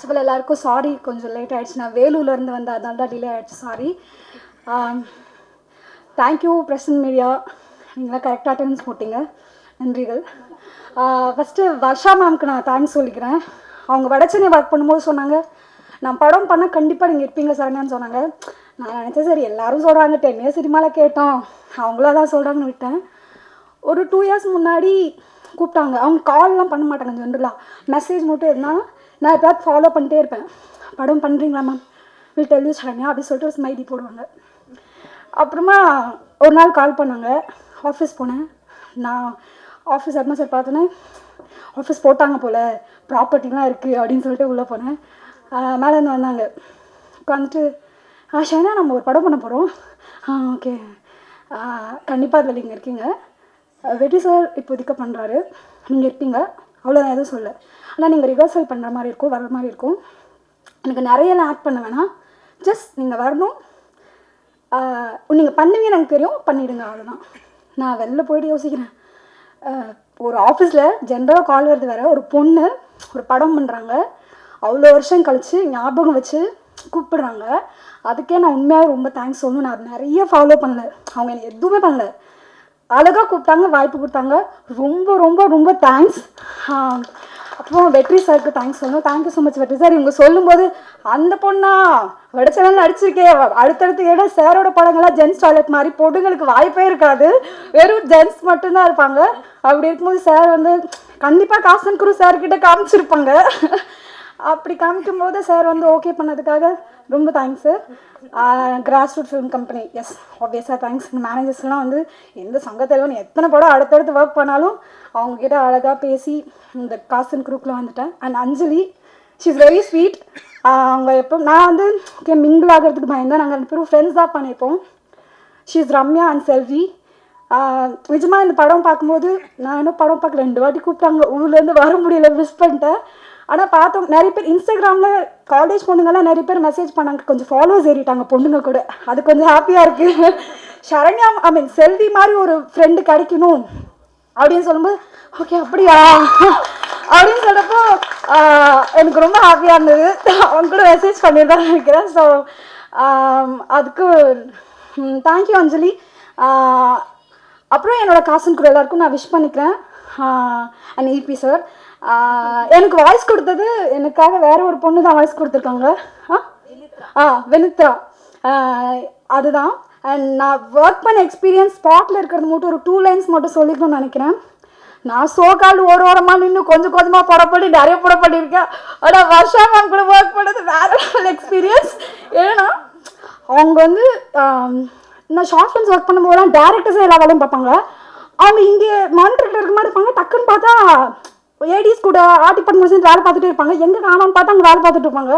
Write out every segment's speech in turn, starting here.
First of all எல்லாருக்கும் sorry, கொஞ்சம் late ஆகிடுச்சு. நான் வேலூர்லேருந்து வந்து அதனால தான் டிலே ஆகிடுச்சு, சாரி. தேங்க்யூ பிரசன்ட் மீடியா, நீங்களாம் கரெக்டாக அட்டெண்டன்ஸ் போட்டிங்க, நன்றிகள். ஃபஸ்ட்டு வர்ஷா மேம்க்கு நான் தேங்க்ஸ் சொல்லிக்கிறேன். அவங்க வடச்சென்னை ஒர்க் பண்ணும்போது சொன்னாங்க, நான் படம் பண்ணால் கண்டிப்பாக நீங்கள் இருப்பீங்க சரண்யான்னு சொன்னாங்க. நான் நினச்சேன் சரி எல்லோரும் சொல்கிறாங்க, 10 இயர்ஸ் சினிமாவில் கேட்டோம், அவங்களா தான் சொல்கிறாங்கன்னு விட்டேன். ஒரு 2 இயர்ஸ் முன்னாடி கூப்பிட்டாங்க. அவங்க கால்லாம் பண்ண மாட்டாங்க, ஜென்ரலாக மெசேஜ் மட்டும் இருந்தால் நான் எப்போயாவது ஃபாலோ பண்ணிட்டே இருப்பேன். படம் பண்ணுறீங்களா ma'am, will tell you Saranya அப்படின்னு சொல்லிட்டு ஒரு ஸ்மைலி போடுவாங்க. அப்புறமா ஒரு நாள் கால் பண்ணாங்க, ஆஃபீஸ் போனேன். நான் ஆஃபீஸ் அட்மாஸ்டர் பார்த்தோன்னே ஆஃபீஸ் போட்டாங்க போல், ப்ராப்பர்ட்டிலாம் இருக்குது அப்படின்னு சொல்லிட்டு உள்ளே போனேன். மேலேருந்து வந்தாங்க, உட்காந்துட்டு ஷைனா நம்ம ஒரு படம் பண்ண போகிறோம், ஓகே கண்டிப்பாக அதில் நீங்கள் இருக்கீங்க, வெற்றி சார் இப்போதைக்கு பண்ணுறாரு, நீங்கள் இருப்பீங்க, அவ்வளோ நான் எதுவும் சொல்ல. ஆனால் நீங்கள் ரிஹர்சல் பண்ணுற மாதிரி இருக்கும், வர்ற மாதிரி இருக்கும், எனக்கு நிறையலாம் ஆக்ட் பண்ண வேணாம், ஜஸ்ட் நீங்கள் வரணும், நீங்கள் பண்ணுவீங்க எனக்கு தெரியும், பண்ணிவிடுங்க, அவ்வளோதான். நான் வெளில போய்ட்டு யோசிக்கிறேன், ஒரு ஆஃபீஸில் ஜென்ரலாக கால் வருது வேறு, ஒரு பொண்ணு ஒரு படம் பண்ணுறாங்க, அவ்வளோ வருஷம் கழித்து ஞாபகம் வச்சு கூப்பிடுறாங்க. அதுக்கே நான் உண்மையாக ரொம்ப தேங்க்ஸ் சொல்லணும். நான் நிறைய ஃபாலோ பண்ணல, அவங்க எனக்கு எதுவுமே பண்ணல, அழகாக கூப்பிட்டாங்க, வாய்ப்பு கொடுத்தாங்க, ரொம்ப ரொம்ப ரொம்ப தேங்க்ஸ். அப்புறம் வெற்றி சாருக்கு தேங்க்ஸ் சொல்லணும். தேங்க்யூ ஸோ மச் வெற்றி சார். இவங்க சொல்லும்போது அந்த பொண்ணா வடச்சென்னையில் நடிச்சிருக்கே, அடுத்தடுத்து ஏன்னா சாரோட படங்கள்லாம் ஜென்ஸ் டாய்லெட் மாதிரி, பொண்ணுங்களுக்கு வாய்ப்பே இருக்காது, வெறும் ஜென்ஸ் மட்டும்தான் இருப்பாங்க. அப்படி இருக்கும்போது சார் வந்து கண்டிப்பாக காசன் குரு சார்கிட்ட காமிச்சிருப்பாங்க. அப்படி காமிக்கும்போது சார் வந்து ஓகே பண்ணதுக்காக ரொம்ப thanks. Cross root film company, yes ஆப்வியஸாக தேங்க்ஸ். இந்த மேனேஜர்ஸ்லாம் வந்து எந்த சங்கத்தலைவன் எத்தனை படம் அடுத்தடுத்து ஒர்க் பண்ணாலும் அவங்கக்கிட்ட அழகாக பேசி இந்த காசன் குரூப்பில் வந்துட்டேன். And Anjali, she is very sweet. அவங்க எப்போ நான் வந்து ஓகே மிங்கிள் ஆகிறதுக்கு பயந்தேன், நாங்கள் 2 பேரும் ஃப்ரெண்ட்ஸ் தான் பண்ணியிருப்போம். ஷி இஸ் ரம்யா அண்ட் செல்வி. நிஜமாக இந்த படம் பார்க்கும்போது நான் இன்னும் படம் பார்க்க 2 வாட்டி கூப்பிட்டாங்க, ஊர்லேருந்து வர முடியல, மிஸ் பண்ணிட்டேன். ஆனால் பார்த்தோம் நிறைய பேர் இன்ஸ்டாகிராமில் காலேஜ் பொண்ணுங்கள்லாம் நிறைய பேர் மெசேஜ் பண்ணாங்க, கொஞ்சம் ஃபாலோவர்ஸ் ஏறிட்டாங்க பொண்ணுங்க கூட, அது கொஞ்சம் ஹாப்பியாக இருக்குது. சரண்யா செல்வி மாதிரி ஒரு ஃப்ரெண்டு கிடைக்கணும் அப்படின்னு சொல்லும்போது ஓகே அப்படியா அப்படின்னு சொல்கிறப்போ எனக்கு ரொம்ப ஹாப்பியாக இருந்தது. அவங்க கூட மெசேஜ் பண்ணியிருந்தான் நினைக்கிறேன். ஸோ அதுக்கு தேங்க்யூ அஞ்சலி. அப்புறம் என்னோடய காசன் கூட எல்லாருக்கும் நான் விஷ் பண்ணிக்கிறேன். அண்ட் இபி சார் எனக்கு வாய்ஸ் கொடுத்தது, எனக்காக வேற ஒரு பொண்ணு தான் வாய்ஸ் கொடுத்துருக்காங்க, வினித்ரா, அதுதான். அண்ட் நான் ஒர்க் பண்ண எக்ஸ்பீரியன்ஸ் ஸ்பாட்டில் இருக்கிறது மட்டும் ஒரு 2 லைன்ஸ் மட்டும் சொல்லிக்கணும்னு நினைக்கிறேன். நான் சோகால் ஓரமாக நின்று கொஞ்சம் கொஞ்சமாக படம் நிறைய படம் பண்ணியிருக்கேன். ஆனால் வர்ஷா மேம் கூட ஒர்க் பண்ணது வேற எக்ஸ்பீரியன்ஸ். ஏன்னா அவங்க வந்து நான் ஷார்ட் ஃபிலிம்ஸ் ஒர்க் பண்ணும்போதெல்லாம் டேரக்டர்ஸே எல்லா வேலையும் பார்ப்பாங்க. அவங்க இங்கே மானிட்டர் இருக்க மாதிரி இருப்பாங்க, டக்குன்னு பார்த்தா ஏடிஸ் கூட ஆர்ட் டிபார்ட்மெண்ட்ஸ் வேலை பார்த்துட்டே இருப்பாங்க, எங்கே காணான்னு பார்த்தா அங்கே வேலை பார்த்துட்டு இருப்பாங்க.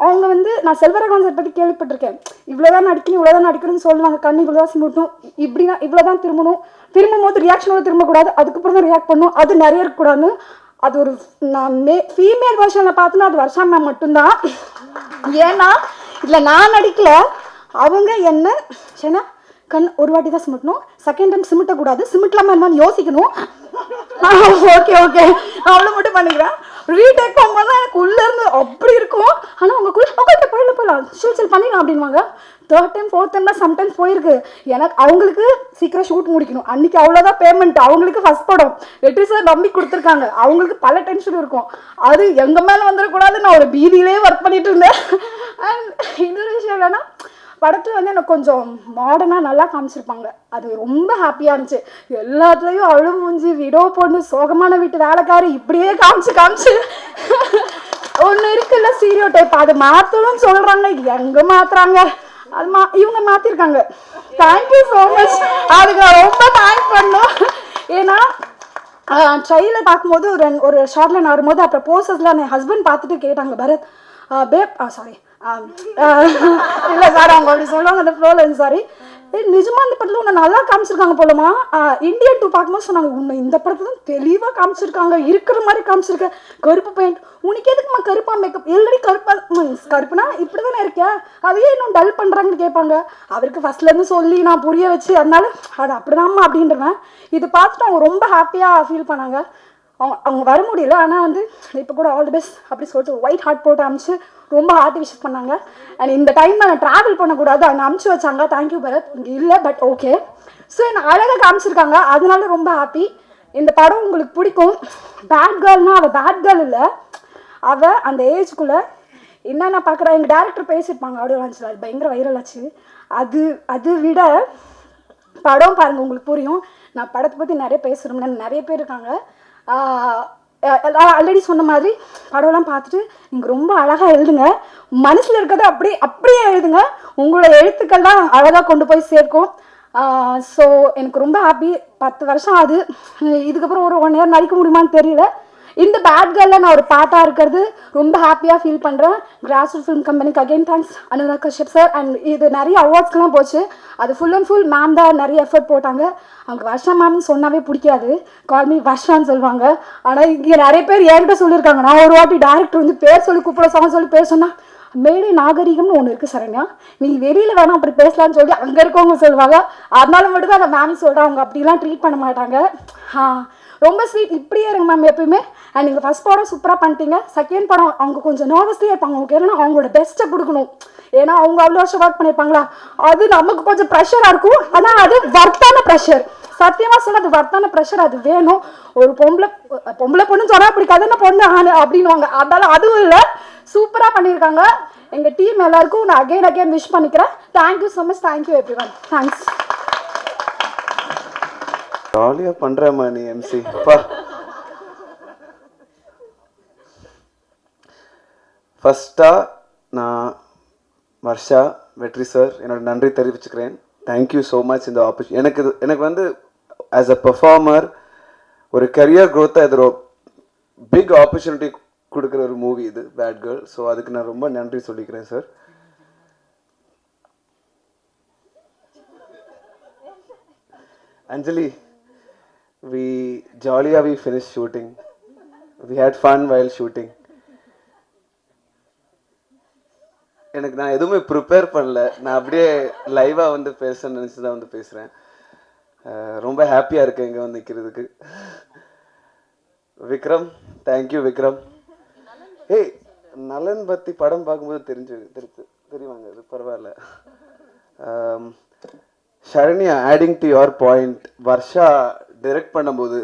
அவங்க வந்து நான் செல்வராகவன் சார் பற்றி கேள்விப்பட்டிருக்கேன், இவ்வளோதான் நடிக்கணும் இவ்வளோதான் நடிக்கணும்னு சொல்லுவாங்க, கண்ணு இவ்வளோதான் சிமிட்டணும், இப்படின்னா இவ்வளோதான் திரும்பும் போது ரியாக்ஷனோட திரும்பக்கூடாது, அதுக்கப்புறம் தான் ரியாக்ட் பண்ணணும், அது நிறைய இருக்கக்கூடாதுன்னு. அது ஒரு நான் ஃபீமேல் வெர்ஷனில் பார்த்தோன்னா அது வர்ஷா மேம் மட்டும்தான். ஏன்னா இதில் நான் நடிக்கல, அவங்க என்ன ஏன்னா கண் ஒரு வாட்டி தான் சிமிட்டணும், செகண்ட் டைம் சிமிட்டக்கூடாது, சிமிட்டலாமா என்னன்னு யோசிக்கணும். ஓகே ஓகே அவ்வளோ மட்டும் பண்ணிக்கிறேன். ரீடேக் பண்ணும்போது தான் எனக்கு உள்ளேருந்து அப்படி இருக்கும். ஆனால் அவங்களுக்குள்ள ஓகே போயிடலாம் ஷூட் பண்ணிடலாம் அப்படின்வாங்க. 3rd டைம் 4th டைம் தான் சம்டைம்ஸ் போயிருக்கு. எனக்கு அவங்களுக்கு சீக்கிரம் ஷூட் முடிக்கணும், அன்றைக்கி அவ்வளோதான் பேமெண்ட். அவங்களுக்கு ஃபஸ்ட் படம் வெற்றி சார் நம்பி கொடுத்துருக்காங்க, அவங்களுக்கு பல டென்ஷன் இருக்கும், அது எங்கள் மேலே வந்துடக்கூடாது. நான் ஒரு பீதியிலே ஒர்க் பண்ணிட்டு இருந்தேன். அண்ட் இன்னொரு விஷயம் என்னன்னா, படத்தில் வந்து எனக்கு கொஞ்சம் மாடர்னாக நல்லா காமிச்சிருப்பாங்க, அது ரொம்ப ஹாப்பியாக இருந்துச்சு. எல்லாத்துலேயும் அழு மூஞ்சி, விடோ பொண்ணு, சோகமான வீட்டு வேலைக்காரி, இப்படியே காமிச்சு ஒன்று இருக்குல்ல ஸ்டீரியோ டைப், அது மாற்றணும்னு சொல்கிறாங்க, எங்கே மாற்றுறாங்க, அது இவங்க மாற்றிருக்காங்க. தேங்க்யூ ஸோ மச், அதுக்கு ரொம்ப தேங்க்ஸ் பண்ணோம். ஏன்னா ட்ரெயிலர் பார்க்கும்போது ஒரு ஷார்ட்ல நான் வரும்போது அப்புறம் போஸ்டர்ஸில் என் ஹஸ்பண்ட் பார்த்துட்டு கேட்டாங்க, பரத் பேப் சாரி இல்லை சார் அவங்க அப்படி சொல்லுவாங்க அந்த ஃப்ளோவில், சாரி நிஜமா இந்த படத்தில் உன்னை நல்லா காமிச்சிருக்காங்க போலமா. இந்தியன் 2 பார்க்கும்போது சொன்னாங்க, உன்னை இந்த படத்தில் தான் தெளிவாக காமிச்சிருக்காங்க, இருக்கிற மாதிரி காமிச்சிருக்க, கருப்பு பெயிண்ட், உனக்கு எதுக்குமா கருப்பா மேக்கப், எல்லாரும் கருப்புனா இப்படி தானே இருக்கியா, அதையே இன்னும் டல் பண்ணுறாங்கன்னு கேட்பாங்க. அவருக்கு ஃபஸ்ட்லேருந்து சொல்லி நான் புரிய வச்சு, அதனால அது அப்படிதாம்மா அப்படின்றவேன். இது பார்த்துட்டு அவங்க ரொம்ப ஹாப்பியாக ஃபீல் பண்ணாங்க. அவங்க வர முடியல. ஆனால் வந்து இப்போ கூட ஆல் தி பெஸ்ட் அப்படி சொல்லிட்டு ஒயிட் ஹார்ட் போட்டு அனுப்பிச்சு ரொம்ப ஹார்ட் விஷஸ் பண்ணாங்க. அண்ட் இந்த டைம் நான் ட்ராவல் பண்ணக்கூடாது, அங்கே அனுப்பிச்சி வச்சாங்க. தேங்க்யூ பரத். இங்கே இல்லை பட் ஓகே. ஸோ என்னை அழகாக காமிச்சிருக்காங்க, அதனால ரொம்ப ஹாப்பி. இந்த படம் உங்களுக்கு பிடிக்கும். பேட் கேர்ள்னால் அவள் பேட் கேர்ள் இல்லை, அவள் அந்த ஏஜ்குள்ளே என்னென்ன பார்க்குறா. எங்கள் டேரக்டர் பேசியிருப்பாங்க ஆடியோ லான்ச்சில், அது பயங்கர வைரல் ஆச்சு. அது விட படம் பாருங்கள் உங்களுக்கு புரியும். நான் படத்தை பற்றி நிறைய பேசுகிறோம்னா நிறைய பேர் இருக்காங்க. ஆல்ரெடி சொன்ன மாதிரி படம்லாம் பார்த்துட்டு நீங்கள் ரொம்ப அழகாக எழுதுங்க. மனசில் இருக்கிறத அப்படியே எழுதுங்க. உங்களோட எழுத்துக்கள் தான் அழகாக கொண்டு போய் சேர்க்கும். ஸோ எனக்கு ரொம்ப ஹாப்பி. 10 வருஷம் ஆகுது. இதுக்கப்புறம் ஒரு 1 இயர் நடிக்க முடியுமான்னு தெரியல. இந்த பேட் கேர்லில் நான் ஒரு பாட்டாக இருக்கிறது ரொம்ப ஹாப்பியாக ஃபீல் பண்ணுறேன். கிராஸ்ரூட் ஃபிலிம் கம்பெனிக்கு again thanks Anurag Kashyap sir. And இது நிறைய அவார்ட்ஸ்க்கெலாம் போச்சு. அது ஃபுல் அண்ட் ஃபுல் மேம் தான் நிறைய எஃபர்ட் போட்டாங்க. அவங்க வர்ஷா மேம்னு சொன்னாவே பிடிக்காது, கால்மி வர்ஷான்னு சொல்லுவாங்க. ஆனால் இங்கே நிறைய பேர் என்கிட்ட சொல்லியிருக்காங்க. நான் ஒரு வாட்டி டேரக்டர் வந்து பேர் சொல்லி கூப்பிட சொல்லி பேர் சொன்னால் மேடை நாகரிகம்னு ஒன்று இருக்குது சரண்யா, நீ வெளியில் வேணாம் அப்படி பேசலான்னு சொல்லி அங்கே இருக்கவங்க சொல்லுவாங்க. அதனால மட்டும் தான் அந்த மேம் சொல்கிறேன், அவங்க அப்படிலாம் ட்ரீட் பண்ண மாட்டாங்க. ரொம்ப ஸ்வீட். இப்படியே இருங்க மேம் எப்பயுமே. அண்ட் நீங்கள் ஃபஸ்ட் படம் சூப்பராக பண்ணிட்டீங்க. செகண்ட் படம் அவங்க கொஞ்சம் நர்வஸ்லேயே இருப்பாங்க. அவங்க ஏன்னா அவங்களோட பெஸ்ட்டை கொடுக்கணும். ஏன்னா அவங்க அவ்வளோ வருஷம் ஒர்க் பண்ணியிருப்பாங்களா, அது நமக்கு கொஞ்சம் ப்ரெஷராக இருக்கும். ஆனால் அது வர்த்தான ப்ரெஷர். சத்தியமாக சொன்னால் அது வர்த்தான ப்ரெஷர். அது வேணும். ஒரு பொம்பளை பொண்ணுன்னு சொன்னால் பிடிக்காதுன்னு பொண்ணு ஆணு அப்படின்வாங்க. அதனால அதுவும் இல்லை, சூப்பராக பண்ணியிருக்காங்க. எங்கள் டீம் எல்லாருக்கும் நான் அகெயின் விஷ் பண்ணிக்கிறேன். Thank you so much. Thank you every one. Thanks. ஜாலியாக பண்ணுறேம்மா நீ எம்சி. அப்பா ஃபஸ்ட்டாக நான் வர்ஷா வெற்றி சார் என்னோட நன்றி தெரிவிச்சுக்கிறேன். Thank you so much. இந்த எனக்கு வந்து ஆஸ் அ பெர்ஃபார்மர் ஒரு கரியர் க்ரோத்தாக இது ஒரு பிக் ஆப்பர்ச்சுனிட்டி கொடுக்குற ஒரு மூவி இது பேட் கேர்ள். ஸோ அதுக்கு நான் ரொம்ப நன்றி சொல்லிக்கிறேன் sir. Anjali, we finished shooting. We had fun while shooting. எனக்கு நான் எதுவுமே ப்ரிப்பேர் பண்ணல, நான் அப்படியே லைவாக வந்து பேசணும்னு நினச்சி தான் வந்து பேசுகிறேன். ரொம்ப ஹாப்பியாக இருக்கேன் இங்கே வந்து நிற்கிறதுக்கு. விக்ரம், தேங்க்யூ விக்ரம். ஏய், நலன் பற்றி படம் பார்க்கும்போது தெரியுவாங்க, இது பரவாயில்ல. Sharanya, adding to your point, Varsha direct பண்ணும்போது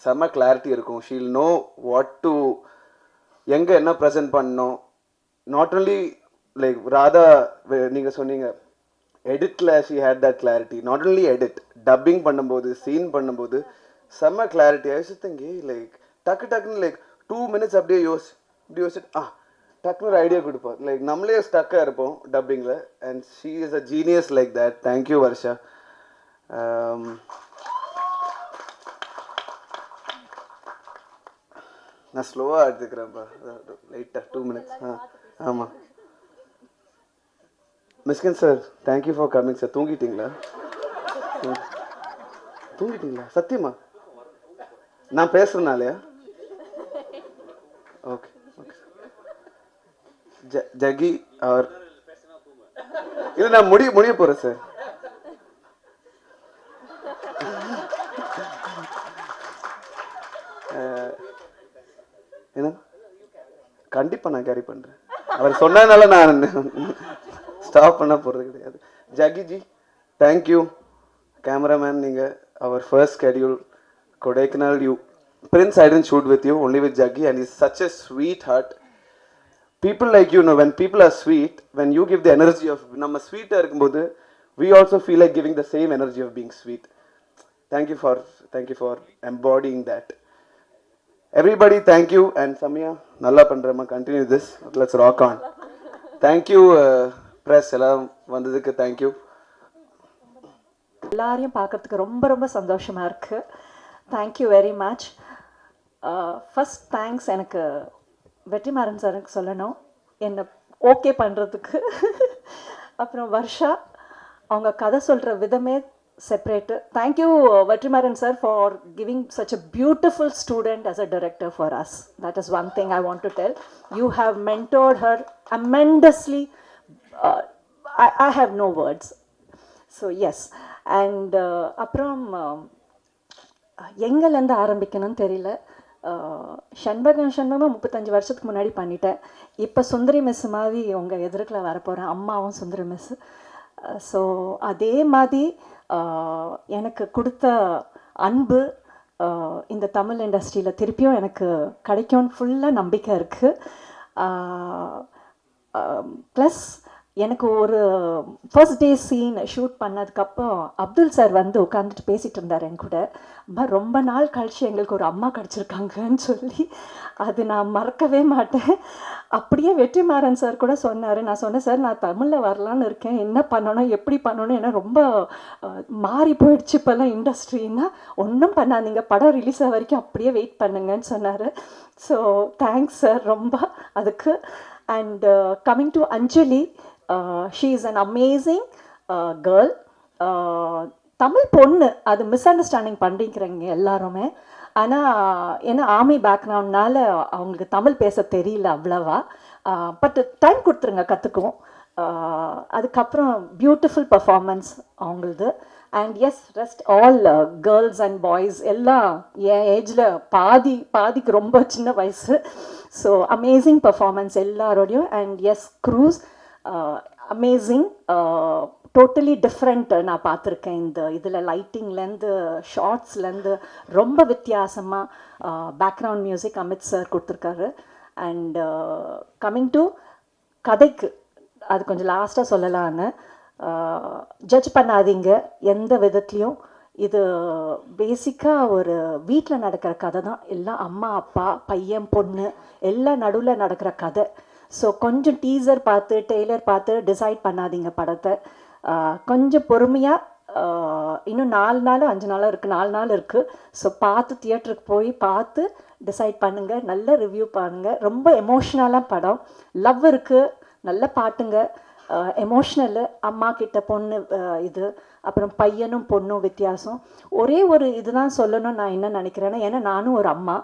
செம்ம கிளாரிட்டி இருக்கும். ஷீல் நோ வாட் டு எங்கே என்ன ப்ரெசென்ட் பண்ணணும். நாட் ஓன்லி லைக் ராதா, நீங்கள் சொன்னீங்க எடிட்டில் she had that clarity. Not only edit, dubbing பண்ணும்போது சீன் பண்ணும்போது செம்ம கிளாரிட்டி. ஆயிடுச்சுங்க லைக் டக்குன்னு லைக் 2 minutes அப்படியே யோசிச்சுட்டு டக்குன்னு ஒரு ஐடியா கொடுப்போம். லைக் நம்மளே ஸ்டக்காக இருப்போம் டப்பிங்கில். And she is a genius like that. Thank you Varsha. நான் ஸ்லோவாக எடுத்துக்கிறேன்ப்பா, லைட்டாக 2 minutes. ஆமாம். Mysskin sir, thank you for coming sir. தூங்கிட்டீங்களா? சத்தியமா நான் பேசுறதுனாலயா? Okay okay. ஜகி அவர் இல்லை, நான் முடிய போகிறேன் சார். என்ன கண்டிப்பாக நான் கேரி பண்ணுறேன். அவர் சொன்னதுனால நான் ஸ்டாப் பண்ண போகிறது கிடையாது. ஜகிஜி, தேங்க்யூ. கேமராமேன், நீங்கள் அவர் first schedule Kodaikanal. Prince, I didn't shoot with you, only with Jaggi, and he's such a sweetheart. People like you know, when people are sweet, when you give the energy of நம்ம ஸ்வீட்டாக இருக்கும்போது we also feel like giving the same energy of being sweet. Thank you for embodying that. Everybody, thank you. And Samia, நல்லா பண்ணுறேம்மா, continue this. Let's rock on. Thank you press எல்லாம் வந்ததுக்கு thank you. எல்லாரையும் பார்க்கறதுக்கு ரொம்ப ரொம்ப சந்தோஷமாக இருக்குது. Thank you very much. First thanks எனக்கு வெற்றிமாறன் சாருக்கு சொல்லணும், என்னை ஓகே பண்ணுறதுக்கு. அப்புறம் வர்ஷா, அவங்க கதை சொல்கிற விதமே separate. Thank you Vetrimaaran sir for giving such a beautiful student as a director for us. That is one thing I want to tell. You have mentored her tremendously. I have no words. So yes. And அப்புறம் எங்கேருந்து ஆரம்பிக்கணும்னு தெரியல. ஷண்பகம் 35 வருஷத்துக்கு முன்னாடி பண்ணிட்டேன். இப்போ சுந்தரி miss மாதிரி உங்கள் எதிர்க்கில் வரப்போகிறேன், அம்மாவும் சுந்தரி மிஸ். ஸோ அதே மாதிரி எனக்கு கொடுத்த அன்பு இந்த தமிழ் இண்டஸ்ட்ரியில் திருப்பியும் எனக்கு கிடைக்கும்னு ஃபுல்லாக நம்பிக்கை இருக்குது. ப்ளஸ் எனக்கு ஒரு ஃபர்ஸ்ட் டே சீன் ஷூட் பண்ணதுக்கப்புறம் அப்துல் சார் வந்து உட்காந்துட்டு பேசிகிட்டு இருந்தார் என் கூட. அம்மா ரொம்ப நாள் கழிச்சு எங்களுக்கு ஒரு அம்மா கிடச்சிருக்காங்கன்னு சொல்லி அது நான் மறக்கவே மாட்டேன். அப்படியே வெற்றிமாறன் சார் கூட சொன்னார். நான் சொன்னேன், சார் நான் தமிழில் வரலான்னு இருக்கேன், என்ன பண்ணணும் எப்படி பண்ணணும், ஏன்னா ரொம்ப மாறி போயிடுச்சு இப்போல்லாம் இண்டஸ்ட்ரின்னா. ஒன்றும் பண்ணாதீங்க, படம் ரிலீஸ் ஆக வரைக்கும் அப்படியே வெயிட் பண்ணுங்கன்னு சொன்னார். ஸோ தேங்க்ஸ் சார் ரொம்ப அதுக்கு. And coming to Anjali, she is an amazing girl. Tamil பொண்ணு, அது மிஸ் அண்டர்ஸ்டாண்டிங் பண்ணிக்கிறீங்க எல்லாருமே. ஆனால் ஏன்னா ஆர்மி பேக்ரவுண்ட்னால அவங்களுக்கு தமிழ் பேச தெரியல அவ்வளவா. பட் டைம் கொடுத்துருங்க, கற்றுக்குவோம். அதுக்கப்புறம் பியூட்டிஃபுல் பர்ஃபார்மன்ஸ் அவங்களது. And yes, rest all girls and boys எல்லாம் என் ஏஜில் பாதிக்கு ரொம்ப சின்ன வயசு. ஸோ அமேசிங் பர்ஃபார்மன்ஸ் எல்லாரோடையும். And yes, crews amazing, totally different. நான் பார்த்துருக்கேன் இந்த இதில் லைட்டிங்லேருந்து ஷார்ட்ஸ்லேருந்து ரொம்ப வித்தியாசமாக பேக்ரவுண்ட் மியூசிக் அமித் சார் கொடுத்துருக்காரு. அண்ட் கம்மிங் டு கதைக்கு, அது கொஞ்சம் லாஸ்ட்டாக சொல்லலான்னு. ஜட்ஜ் பண்ணாதீங்க எந்த விதத்துலேயும். இது பேசிக்காக ஒரு வீட்டில் நடக்கிற கதை தான். எல்லாம் அம்மா அப்பா பையன் பொண்ணு எல்லாம் நடுவில் நடக்கிற கதை. ஸோ கொஞ்சம் டீசர் பார்த்து டெய்லர் பார்த்து டிசைட் பண்ணாதீங்க படத்தை. கொஞ்சம் பொறுமையாக, இன்னும் 4 நாள் 5 நாள் இருக்குது, 4 நாள் இருக்குது. ஸோ பார்த்து தியேட்டருக்கு போய் பார்த்து டிசைட் பண்ணுங்கள், நல்ல ரிவ்யூ பண்ணுங்கள். ரொம்ப எமோஷ்னலாக படம், லவ் இருக்குது, நல்ல பாட்டுங்க, எமோஷ்னலு, அம்மா கிட்ட பொண்ணு இது, அப்புறம் பையனும் பொண்ணும் வித்தியாசம். ஒரே ஒரு இதுதான் சொல்லணும்னு நான் என்ன நினைக்கிறேன்னா, ஏன்னா நானும் ஒரு அம்மா.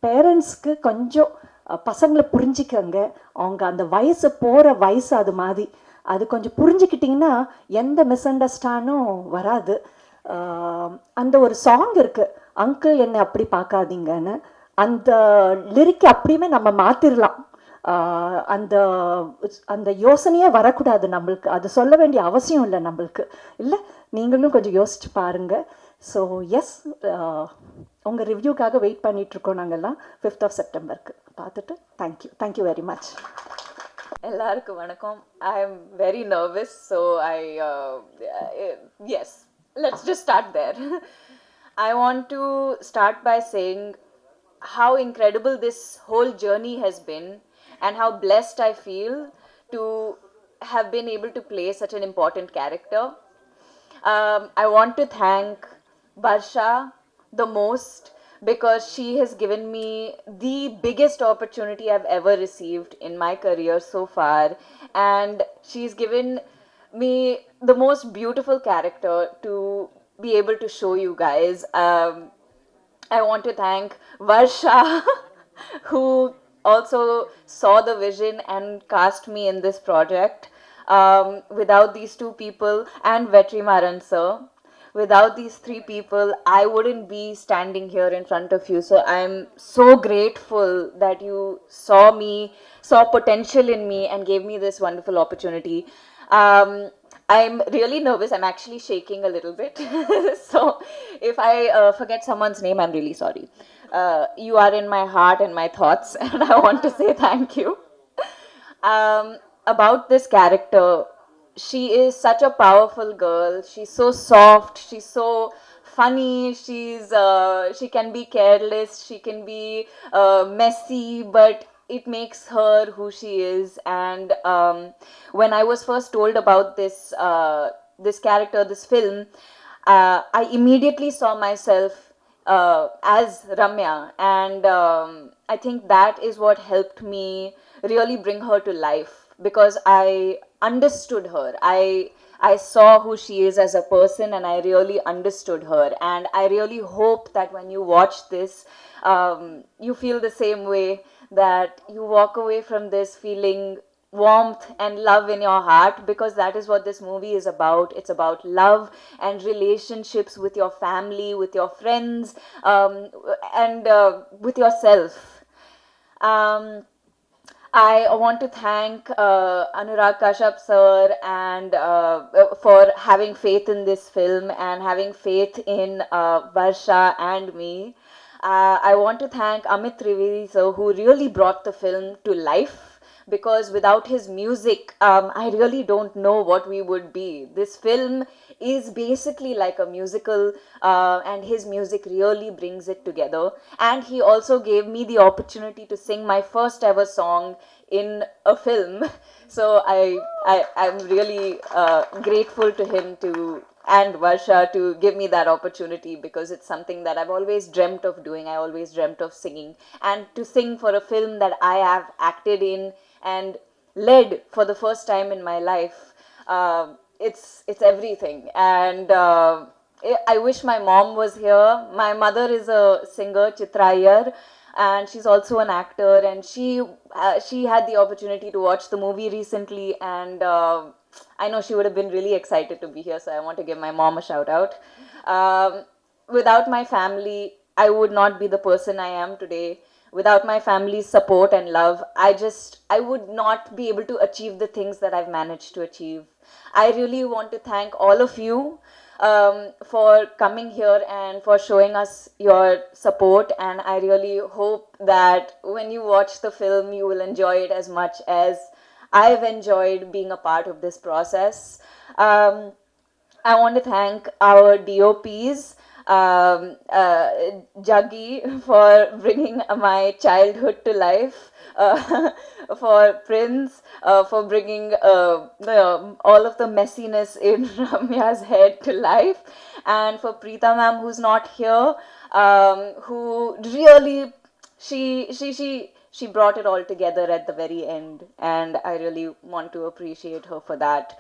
பேரண்ட்ஸ்க்கு கொஞ்சம் பசங்களை புரிஞ்சிக்கங்க. அவங்க அந்த வயசு போகிற வயசு அது மாதிரி, அது கொஞ்சம் புரிஞ்சுக்கிட்டிங்கன்னா எந்த மிஸ் அண்டர்ஸ்டாண்டும் வராது. அந்த ஒரு சாங் இருக்குது, அங்கிள் என்னை அப்படி பார்க்காதீங்கன்னு. அந்த லிரிக் அப்படியுமே நம்ம மாற்றிடலாம். அந்த அந்த யோசனையே வரக்கூடாது நம்மளுக்கு, அது சொல்ல வேண்டிய அவசியம் இல்லை நம்மளுக்கு. இல்லை, நீங்களும் கொஞ்சம் யோசிச்சு பாருங்கள். ஸோ எஸ், உங்கள் ரிவ்யூக்காக வெயிட் பண்ணிகிட்ருக்கோம் நாங்கள்லாம் 5th of September பார்த்துட்டு. Thank you very much. எல்லாருக்கும் வணக்கம். I am very nervous, so yes, let's just start there. I want to start by saying how incredible this whole journey has been and how blessed I feel to have been able to play such an important character. I want to thank Barsha the most because she has given me the biggest opportunity I've ever received in my career so far, and she's given me the most beautiful character to be able to show you guys. I want to thank Varsha who also saw the vision and cast me in this project. Without these 2 people and Vetrimaran sir, without these 3 people, I wouldn't be standing here in front of you. So I'm so grateful that you saw potential in me and gave me this wonderful opportunity. I'm really nervous. I'm actually shaking a little bit. So if I forget someone's name, I'm really sorry. You are in my heart and my thoughts, and I want to say thank you. About this character, she is such a powerful girl. She's so soft, she's so funny, she can be careless, she can be messy, but it makes her who she is. And when I was first told about this character, this film, I immediately saw myself as Ramya, and I think that is what helped me really bring her to life, because I understood her. I saw who she is as a person, and I really understood her. And I really hope that when you watch this, you feel the same way, that you walk away from this feeling warmth and love in your heart, because that is what this movie is about. It's about love and relationships with your family, with your friends, and with yourself. Um, I want to thank Anurag Kashyap sir and for having faith in this film and having faith in Varsha and me. I want to thank Amit Trivedi sir, who really brought the film to life, because without his music, I really don't know what we would be. This film is basically like a musical, and his music really brings it together. And he also gave me the opportunity to sing my first ever song in a film. So I'm really grateful to him and Varsha to give me that opportunity, because it's something that I've always dreamt of doing. I always dreamt of singing, and to sing for a film that I have acted in and led for the first time in my life. It's everything, and I wish my mom was here. My mother is a singer, Chitra Iyer, and she's also an actor, and she had the opportunity to watch the movie recently, and I know she would have been really excited to be here, so I want to give my mom a shout out. Without my family, I would not be the person I am today. Without my family's support and love, I would not be able to achieve the things that I've managed to achieve. I really want to thank all of you for coming here and for showing us your support. And I really hope that when you watch the film, you will enjoy it as much as I've enjoyed being a part of this process. I want to thank our DOPs, Jaggi, for bringing my childhood to life, for Prince, for bringing all of the messiness in Ramya's head to life, and for Preeta ma'am, who's not here, who really, she brought it all together at the very end, and I really want to appreciate her for that.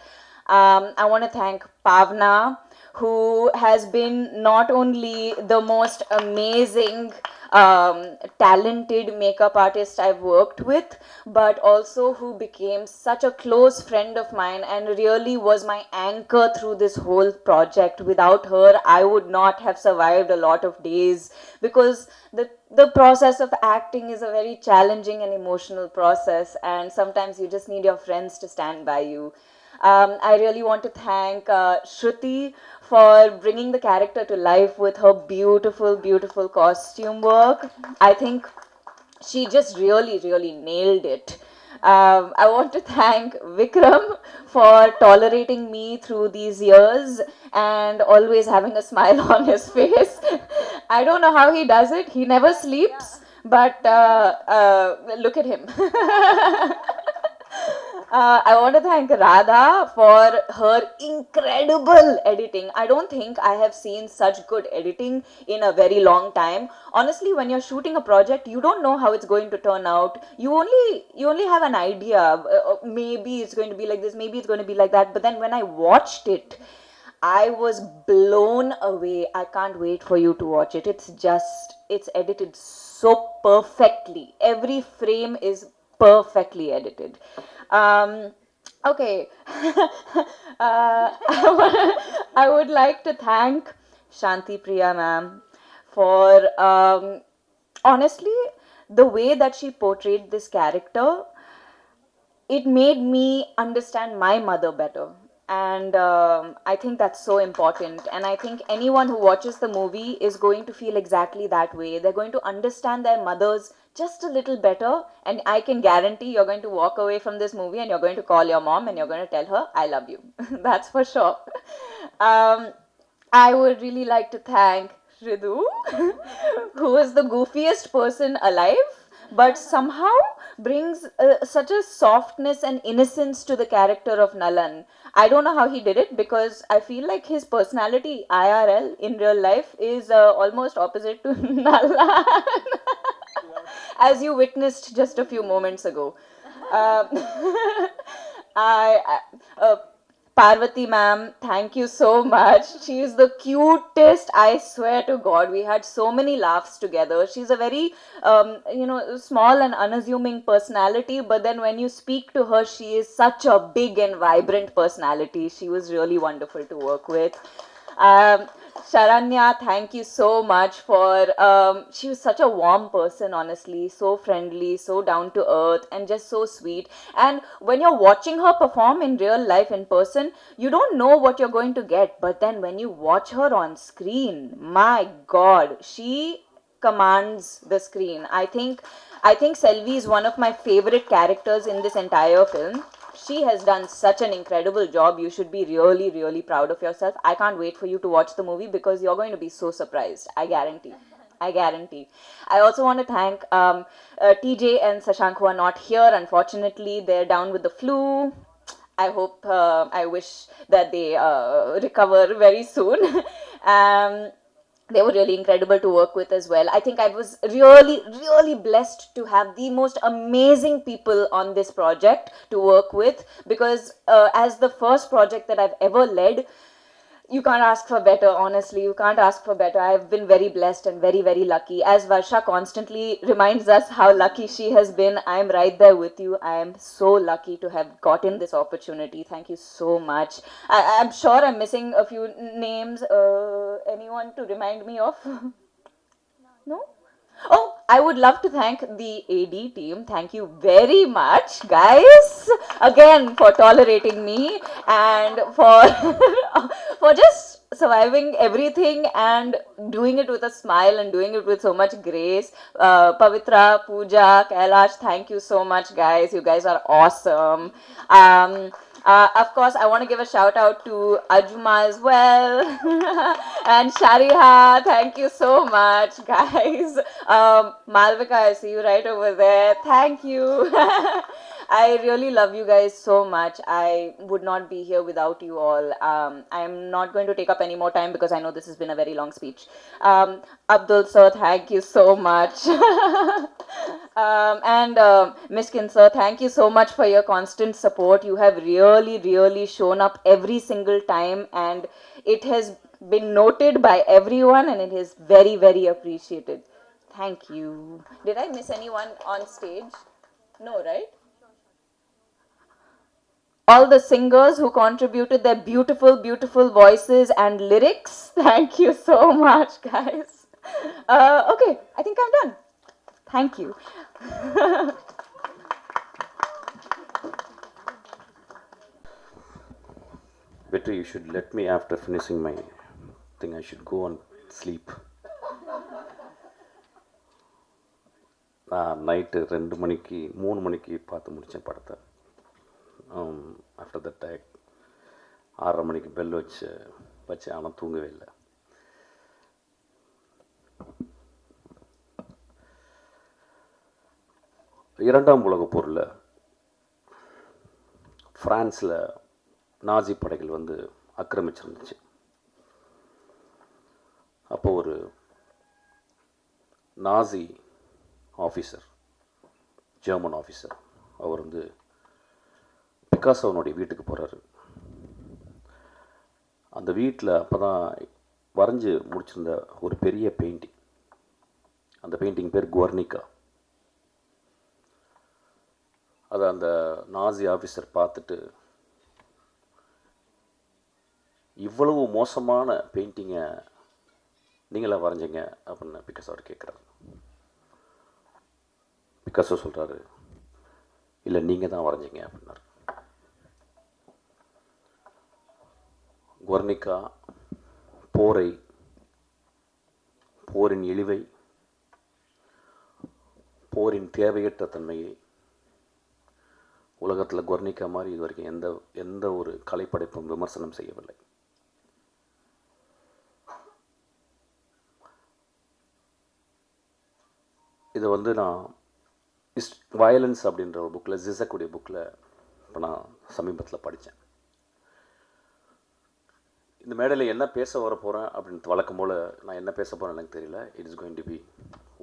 I want to thank Pavna, who has been not only the most amazing, talented makeup artist I've worked with, but also who became such a close friend of mine and really was my anchor through this whole project. Without her, I would not have survived a lot of days, because the process of acting is a very challenging and emotional process, and sometimes you just need your friends to stand by you. I really want to thank Shruti for bringing the character to life with her beautiful, beautiful costume work. I think she just really, really nailed it. I want to thank Vikram for tolerating me through these years and always having a smile on his face. I don't know how he does it. He never sleeps, but look at him. I want to thank Radha for her incredible editing. I don't think I have seen such good editing in a very long time. Honestly, when you're shooting a project, you don't know how it's going to turn out. You only have an idea. Maybe it's going to be like this, maybe it's going to be like that. But then when I watched it, I was blown away. I can't wait for you to watch it. It's edited so perfectly. Every frame is perfectly edited. Okay. I would like to thank Shanti Priya ma'am for honestly, the way that she portrayed this character, it made me understand my mother better. And I think that's so important. And I think anyone who watches the movie is going to feel exactly that way. They're going to understand their mothers just a little better. And I can guarantee you're going to walk away from this movie and you're going to call your mom and you're going to tell her, I love you. That's for sure. I would really like to thank Ridu, who is the goofiest person alive, but somehow brings such a softness and innocence to the character of Nalan. I don't know how he did it, because I feel like his personality IRL in real life is almost opposite to Nalan, as you witnessed just a few moments ago. Um, I Parvati ma'am, thank you so much. She is the cutest, I swear to God. We had so many laughs together. She's a very, small and unassuming personality, but then when you speak to her, she is such a big and vibrant personality. She was really wonderful to work with. Sharanya, thank you so much for. She was such a warm person, honestly, so friendly, so down to earth, and just so sweet. And when you're watching her perform in real life in person, you don't know what you're going to get. But then when you watch her on screen, my God, she commands the screen. I think Selvi is one of my favorite characters in this entire film. She has done such an incredible job. You should be really, really proud of yourself. I can't wait for you to watch the movie because you're going to be so surprised. I guarantee. I guarantee. I also want to thank TJ and Sashank, who are not here. Unfortunately, they're down with the flu. I wish that they recover very soon. um, they were really incredible to work with as well. I think I was really, really blessed to have the most amazing people on this project to work with, because as the first project that I've ever led, you can't ask for better. Honestly, you can't ask for better. I've been very blessed and very, very lucky. As Varsha constantly reminds us how lucky she has been, I'm right there with you. I am so lucky to have gotten this opportunity. Thank you so much. I'm sure I'm missing a few names. Anyone to remind me of? No? Oh, I would love to thank the AD team. Thank you very much, guys, again for tolerating me and for for just surviving everything and doing it with a smile and doing it with so much grace. Pavitra, Pooja, Kailash, thank you so much, guys. You guys are awesome. Of course, I want to give a shout out to Ajma as well and Shariha. Thank you so much, guys. Malvika, I see you right over there. Thank you. I really love you guys so much. I would not be here without you all. I'm not going to take up any more time because I know this has been a very long speech. Abdul sir, thank you so much. And Mishkin sir, thank you so much for your constant support. You have really, really shown up every single time, and it has been noted by everyone, and it is very, very appreciated. Thank you. Did I miss anyone on stage? No, right? All the singers who contributed their beautiful, beautiful voices and lyrics. Thank you so much, guys. Okay, I think I'm done. Thank you. Better you should let me after finishing my thing. I should go and sleep. நான் night 3 மணிக்கு பார்த்து முடித்தேன் படத்தை. After that 6:30 மணிக்கு bell வச்சு ஆனால் தூங்கவே இல்லை. இரண்டாம் உலகப் போரில் ஃப்ரான்ஸில் நாசி படைகள் ஆக்கிரமிச்சிருந்துச்சு. அப்போ ஒரு நாசி ஆஃபீஸர், ஜெர்மன் ஆஃபீஸர், அவர் பிகாசோனுடைய வீட்டுக்கு போகிறாரு. அந்த வீட்டில் அப்போ தான் வரைஞ்சி முடிச்சிருந்த ஒரு பெரிய பெயிண்டிங். அந்த பெயிண்டிங் பேர் குவர்னிகா. அதை அந்த நாசி ஆஃபீஸர் பார்த்துட்டு, இவ்வளவு மோசமான பெயிண்டிங்கை நீங்களா வரைஞ்சிங்க அப்படின்னு பிகாசோ அவர் கேட்குறாரு. பிகாசோ சொல்கிறாரு, இல்லை நீங்கள் தான் வரைஞ்சிங்க அப்படின்னாரு. குவர்னிகா போரை, போரின் இழிவை, போரின் தேவையற்ற தன்மையை, உலகத்தில் குவர்னிகா மாதிரி இது வரைக்கும் எந்த ஒரு கலைப்படைப்பும் விமர்சனம் செய்யவில்லை. இதை நான் வயலன்ஸ் அப்படின்ற ஒரு புக்கில், ஜிசக்குடைய புக்கில் இப்போ நான் சமீபத்தில் படித்தேன். இந்த மேடையில் என்ன பேச வர போகிறேன் அப்படின்னு வழக்கம் போல் நான் என்ன பேச போகிறேன் எனக்கு தெரியல. It is going to be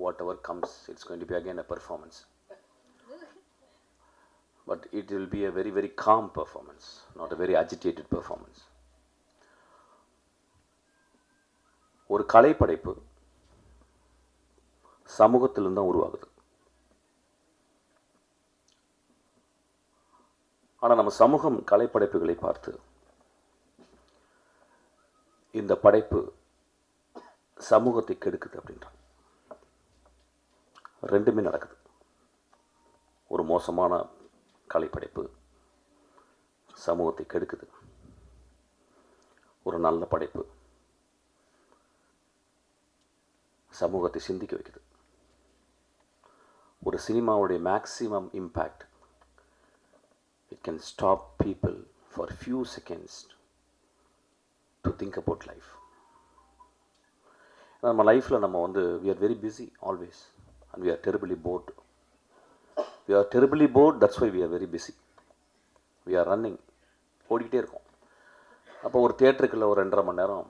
whatever comes. It's going to be again a performance. but it will be a very, very calm performance, not a very agitated performance. ஒரு கலைப்படைப்பு சமூகத்திலிருந்து தான் உருவாகுது. ஆனால் நம்ம சமூகம் கலைப்படைப்புகளை பார்த்து இந்த படைப்பு சமூகத்தை கெடுக்குது அப்படின்றாங்க. ரெண்டுமே நடக்குது. ஒரு மோசமான கலைப்படைப்பு சமூகத்தை கெடுக்குது. ஒரு நல்ல படைப்பு சமூகத்தை சிந்திக்க வைக்குது. ஒரு சினிமாவுடைய maximum impact, it can stop people for few seconds to think about life. நம்ம லைஃப்பில் நம்ம we are very busy always and we are terribly bored. We are terribly bored, that's why we are very busy. We are running, ஓடிக்கிட்டே இருக்கோம். அப்போ ஒரு தியேட்டருக்குள்ள ஒரு 2.5 மணி நேரம்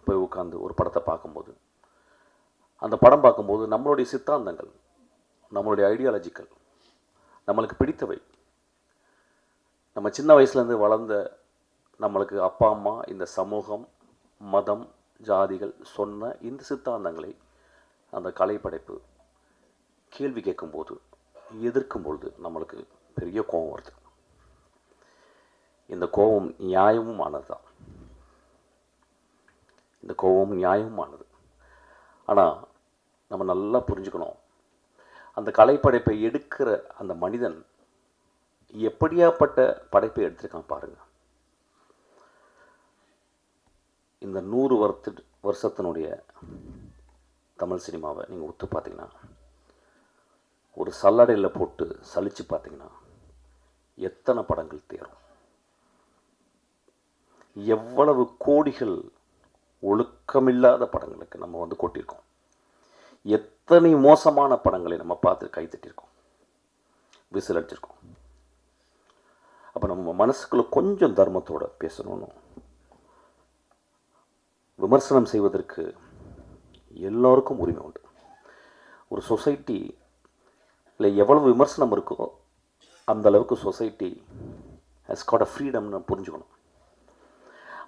போய் உட்காந்து ஒரு படத்தை பார்க்கும்போது, அந்த படம் பார்க்கும்போது நம்மளுடைய சித்தாந்தங்கள், நம்மளுடைய ஐடியாலஜிக்கல், நம்மளுக்கு பிடித்தவை, நம்ம சின்ன வயசுலேருந்து வளர்ந்த நம்மளுக்கு அப்பா அம்மா, இந்த சமூகம், மதம், ஜாதிகள் சொன்ன இந்த சித்தாந்தங்களை அந்த கலைப்படைப்பு கேள்வி கேட்கும்போது, எதிர்க்கும்பொழுது நம்மளுக்கு பெரிய கோபம் வருது. இந்த கோபம் நியாயமுமானது தான். இந்த கோபம் நியாயமானது. ஆனால் நம்ம நல்லா புரிஞ்சுக்கணும், அந்த கலைப்படைப்பை எடுக்கிற அந்த மனிதன் எப்படியாப்பட்ட படைப்பை எடுத்திருக்கான் பாருங்க. இந்த 100 வருஷத்தினுடைய தமிழ் சினிமாவை நீங்கள் ஒத்து பார்த்தீங்கன்னா, ஒரு சல்லடையில் போட்டு சலிச்சு பார்த்தீங்கன்னா எத்தனை படங்கள் தேரும், எவ்வளவு கோடிகள் ஒழுக்கமில்லாத படங்களுக்கு நம்ம கொட்டியிருக்கோம், எத்தனை மோசமான படங்களை நம்ம பார்த்து கைத்தட்டியிருக்கோம், விசில் அடிச்சிருக்கோம். அப்போ நம்ம மனசுக்குள்ள கொஞ்சம் தர்மத்தோடு பேசணும்னு, விமர்சனம் செய்வதற்கு எல்லோருக்கும் உரிமை உண்டு. ஒரு சொசைட்டியில் எவ்வளவு விமர்சனம் இருக்கோ அந்த அளவுக்கு சொசைட்டி ஹஸ் காட் அ ஃப்ரீடம்னு புரிஞ்சுக்கணும்.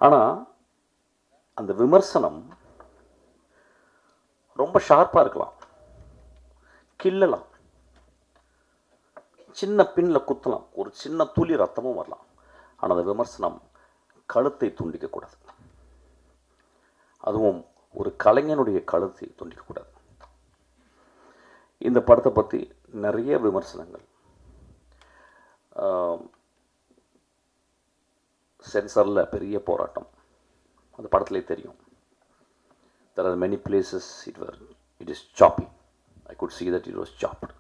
ஆனால் அந்த விமர்சனம் ரொம்ப ஷார்ப்பாக இருக்கலாம், கிள்ளலாம், சின்ன பின்னில் குத்தலாம், ஒரு சின்ன துளி ரத்தமும் வரலாம். ஆனால் அந்த விமர்சனம் கழுத்தை துண்டிக்கக்கூடாது. அதுவும் ஒரு கலைஞனுடைய கழுத்தை துண்டிக்கக்கூடாது. இந்த படத்தை பற்றி நிறைய விமர்சனங்கள், சென்சாரில் பெரிய போராட்டம், அந்த படத்திலே தெரியும். There are many places it is choppy. I could see that it was chopped.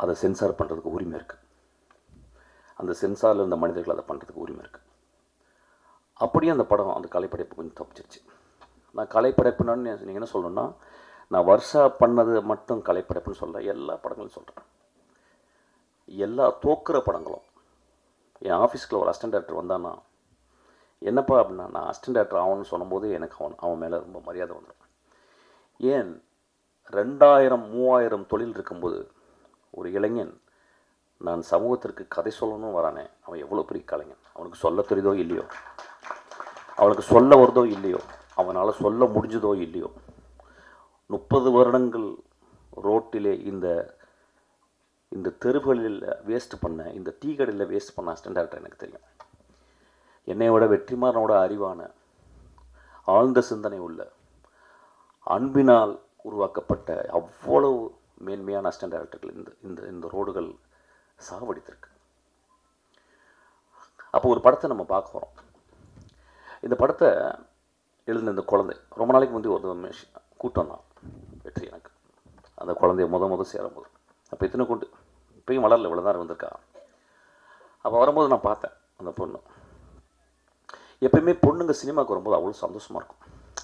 அதை சென்சார் பண்ணுறதுக்கு உரிமை இருக்குது. அந்த சென்சாரில் இருந்த மனிதர்கள் அதை பண்ணுறதுக்கு உரிமை இருக்குது. அப்படியே அந்த படம், அந்த கலைப்படைப்பு கொஞ்சம் தப்பிச்சிருச்சு. நான் கலைப்படைப்புன்னு நீங்கள் என்ன சொல்லணும்னா, நான் வருஷா பண்ணது மட்டும் கலைப்படைப்புன்னு சொல்ல, எல்லா படங்களும் சொல்கிறேன். எல்லா தோக்குற படங்களும். என் ஆஃபீஸ்க்குள்ள ஒரு அசிஸ்டன்ட் டைரக்டர் வந்தான்னா, என்னப்பா அப்படின்னா, நான் அசிஸ்டன்ட் டைரக்டர் ஆகணும்னு சொன்னபோது எனக்கு அவன் மேலே ரொம்ப மரியாதை வந்துடும். ஏன் 2000-3000 தொழில் இருக்கும்போது ஒரு இளைஞன் நான் சமூகத்திற்கு கதை சொல்லணும்னு வரானே, அவன் எவ்வளோ பெரிய கலைஞன். அவனுக்கு சொல்ல தெரியுதோ இல்லையோ, அவனுக்கு சொல்ல வருதோ இல்லையோ, அவனால் சொல்ல முடிஞ்சதோ இல்லையோ, 30 வருடங்கள் ரோட்டிலே இந்த தெருவுகளில் வேஸ்ட் பண்ண, இந்த டீ கடையில் வேஸ்ட் பண்ண அசிஸ்டன்ட் டைரக்டர் எனக்கு தெரியும். என்னையோட வெற்றிமாறனோட அறிவான, ஆழ்ந்த சிந்தனை உள்ள, அன்பினால் உருவாக்கப்பட்ட அவ்வளவு மேன்மையான அசிஸ்டன்ட் டைரக்டர்கள் இந்த ரோடுகள் சாவடித்திருக்கு. அப்போ ஒரு படத்தை நம்ம பார்க்க போகிறோம். இந்த படத்தை எழுதின இந்த குழந்தை ரொம்ப நாளைக்கு முந்தைய ஒரு கூட்டம் தான் வெற்றி. எனக்கு அந்த குழந்தைய முத சேரும்போது அப்போ இத்தனை கொண்டு இப்பயும் வளரல, இவ்வளோ தான் வந்திருக்கா. அப்போ வரும்போது நான் பார்த்தேன் அந்த பொண்ணு. எப்பயுமே பொண்ணுங்க சினிமாவுக்கு வரும்போது அவ்வளோ சந்தோஷமாக இருக்கும்.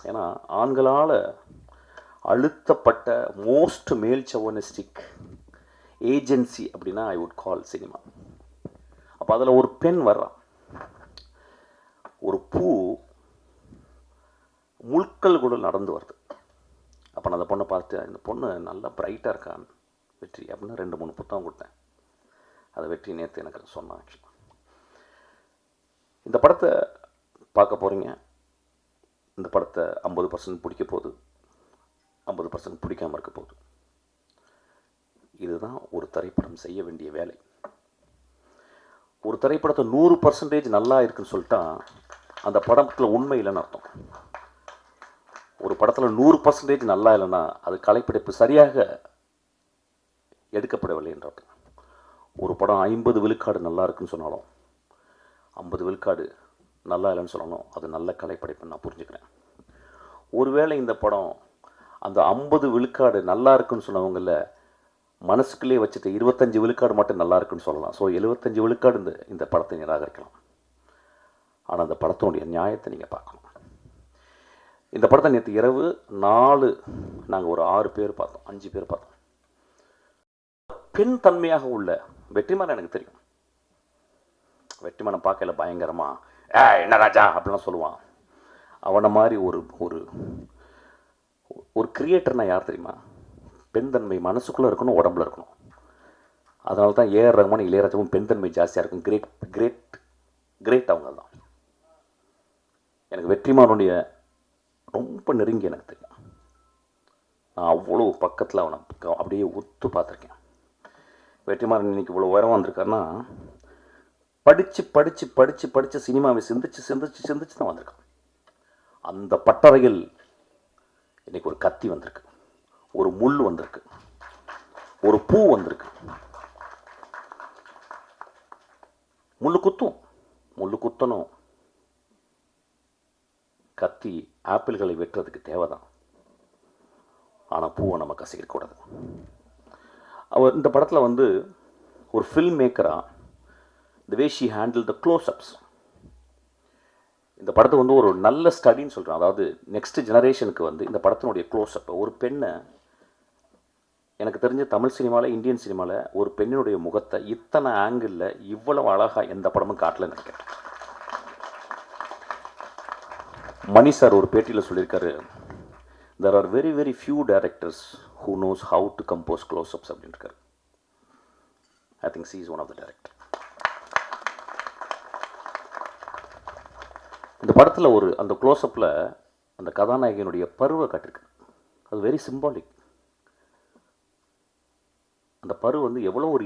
ஏன்னா ஆண்களால் அழுத்தப்பட்ட மோஸ்ட் மேல் சவனிஸ்டிக் ஏஜென்சி அப்படின்னா ஐ வுட் கால் சினிமா. அப்போ அதில் ஒரு பெண் வர்றான். ஒரு பூ முட்கள் கூட நடந்து வருது. அப்போ நான் அந்த பொண்ணை பார்த்து, இந்த பொண்ணு நல்லா பிரைட்டாக இருக்கான்னு வெற்றி அப்படின்னு 2-3 புத்தகம் கொடுத்தேன். அதை வெற்றி நேற்று எனக்கு சொன்னான். ஆக்சுவலாக இந்த படத்தை பார்க்க போகிறீங்க. இந்த படத்தை 50% பிடிக்க போகுது, 50% பிடிக்காமல் இருக்க போகுது. இதுதான் ஒரு திரைப்படம் செய்ய வேண்டிய வேலை. ஒரு திரைப்படத்தை 100% நல்லா இருக்குன்னு சொல்லிட்டா அந்த படத்தில் உண்மை இல்லைன்னு அர்த்தம். ஒரு படத்தில் 100% நல்லா இல்லைன்னா அது கலைப்படைப்பு சரியாக எடுக்கப்படவில்லை என்ற அர்த்தம். ஒரு படம் 50 விழுக்காடு நல்லா இருக்குன்னு சொன்னாலும் 50 விழுக்காடு நல்லா இல்லைன்னு சொல்லணும், அது நல்ல கலைப்படைப்புன்னு நான் புரிஞ்சுக்கிறேன். ஒருவேளை இந்த படம் அந்த 50 விழுக்காடு நல்லா இருக்குன்னு சொன்னவங்கள மனசுக்குள்ளே வச்சுட்டு 25 விழுக்காடு மட்டும் நல்லா இருக்குன்னு சொல்லலாம். ஸோ 75 விழுக்காடு இந்த படத்தை நிராகரிக்கலாம். ஆனால் அந்த படத்தினுடைய நியாயத்தை நீங்கள் பார்க்கணும். இந்த படத்தை நேற்று இரவு 4 நாங்கள் ஒரு 6 பேர் பார்த்தோம், 5 பேர் பார்த்தோம். பெண் தன்மையாக உள்ள வெற்றிமாறன் எனக்கு தெரியும். வெற்றிமாறன் பார்க்கல பயங்கரமா என்ன ராஜா அப்படிலாம் சொல்லுவான். அவனை மாதிரி ஒரு ஒரு ஒரு கிரியேட்டர்னா யார் தெரியுமா? பெண் தன்மை மனசுக்குள்ளே இருக்கணும், உடம்புல இருக்கணும். அதனால தான் ஏஆர் ரஹ்மான், இளையராஜாவும் பெண் தன்மை ஜாஸ்தியாக இருக்கும். கிரேட் கிரேட் கிரேட் அவங்க தான். எனக்கு வெற்றிமாறனுடைய ரொம்ப நெருங்கி எனக்கு தெரியும். நான் அவ்வளோ பக்கத்தில் அவனை அப்படியே ஒத்து பார்த்துருக்கேன். வெற்றிமாறன் இன்னைக்கு இவ்வளோ உயரம் வந்திருக்காருன்னா படித்து படித்து படித்து படித்து சினிமாவை சிந்திச்சு சிந்திச்சு சிந்திச்சு தான் வந்திருக்கான். அந்த பட்டறையில் இன்னைக்கு ஒரு கத்தி வந்திருக்கு, ஒரு முள் வந்திருக்கு, ஒரு பூ வந்திருக்கு. முள்ளு குத்தும், முள்ளு குத்தணும். கத்தி ஆப்பிள்களை வெட்டுறதுக்கு தேவைதான், ஆனால் பூவை நம்ம கசிக்கக்கூடாது. அவர் இந்த படத்தில் வந்து ஒரு film மேக்கராக the way she handled the close-ups, இந்த படத்தை வந்து ஒரு நல்ல ஸ்டடின்னு சொல்கிறேன். அதாவது நெக்ஸ்ட் ஜெனரேஷனுக்கு வந்து இந்த படத்தினுடைய க்ளோஸ்அப், ஒரு பெண்ணை எனக்கு தெரிஞ்ச தமிழ் சினிமாவில், இந்தியன் சினிமாவில் ஒரு பெண்ணினுடைய முகத்தை இத்தனை ஆங்கிளில் இவ்வளவு அழகாக எந்த படமும் காட்டலன்னு நினைக்கிறேன். மணி சார் ஒரு பேட்டியில் சொல்லியிருக்காரு, there are very very few directors who knows how to compose close-ups அப்படின்னு இருக்காரு. I think she is one of the director. இந்த படத்தில் ஒரு அந்த க்ளோஸ்அப்பில் அந்த கதாநாயகனுடைய பருவை காட்டிருக்கு. அது வெரி சிம்பாலிக். அந்த பரு வந்து எவ்வளோ ஒரு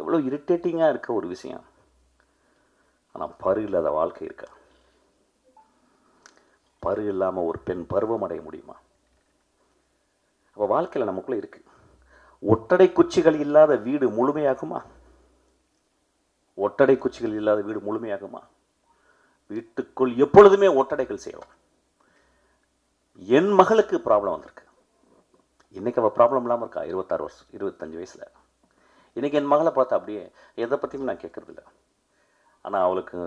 எவ்வளோ இரிட்டேட்டிங்காக இருக்க ஒரு விஷயம். ஆனால் பரு இல்லாத வாழ்க்கை இருக்கா? பரு இல்லாமல் ஒரு பெண் பருவம் அடைய முடியுமா? அப்போ வாழ்க்கையில் நமக்குள்ளே இருக்கு. ஒட்டடை குச்சிகள் இல்லாத வீடு முழுமையாகுமா? ஒட்டடை குச்சிகள் இல்லாத வீடு முழுமையாகுமா? வீட்டுக்குள் எப்பொழுதுமே ஒட்டடைகள் செய்வோம். என் மகளுக்கு ப்ராப்ளம் வந்திருக்கு. இன்னைக்கு அவள் ப்ராப்ளம் இல்லாமல் இருக்கா, 26 வருஷம் 25 வயசில். இன்னைக்கு என் மகளை பார்த்தா அப்படியே எதை பற்றியும் நான் கேட்கறதில்ல. ஆனால் அவளுக்கு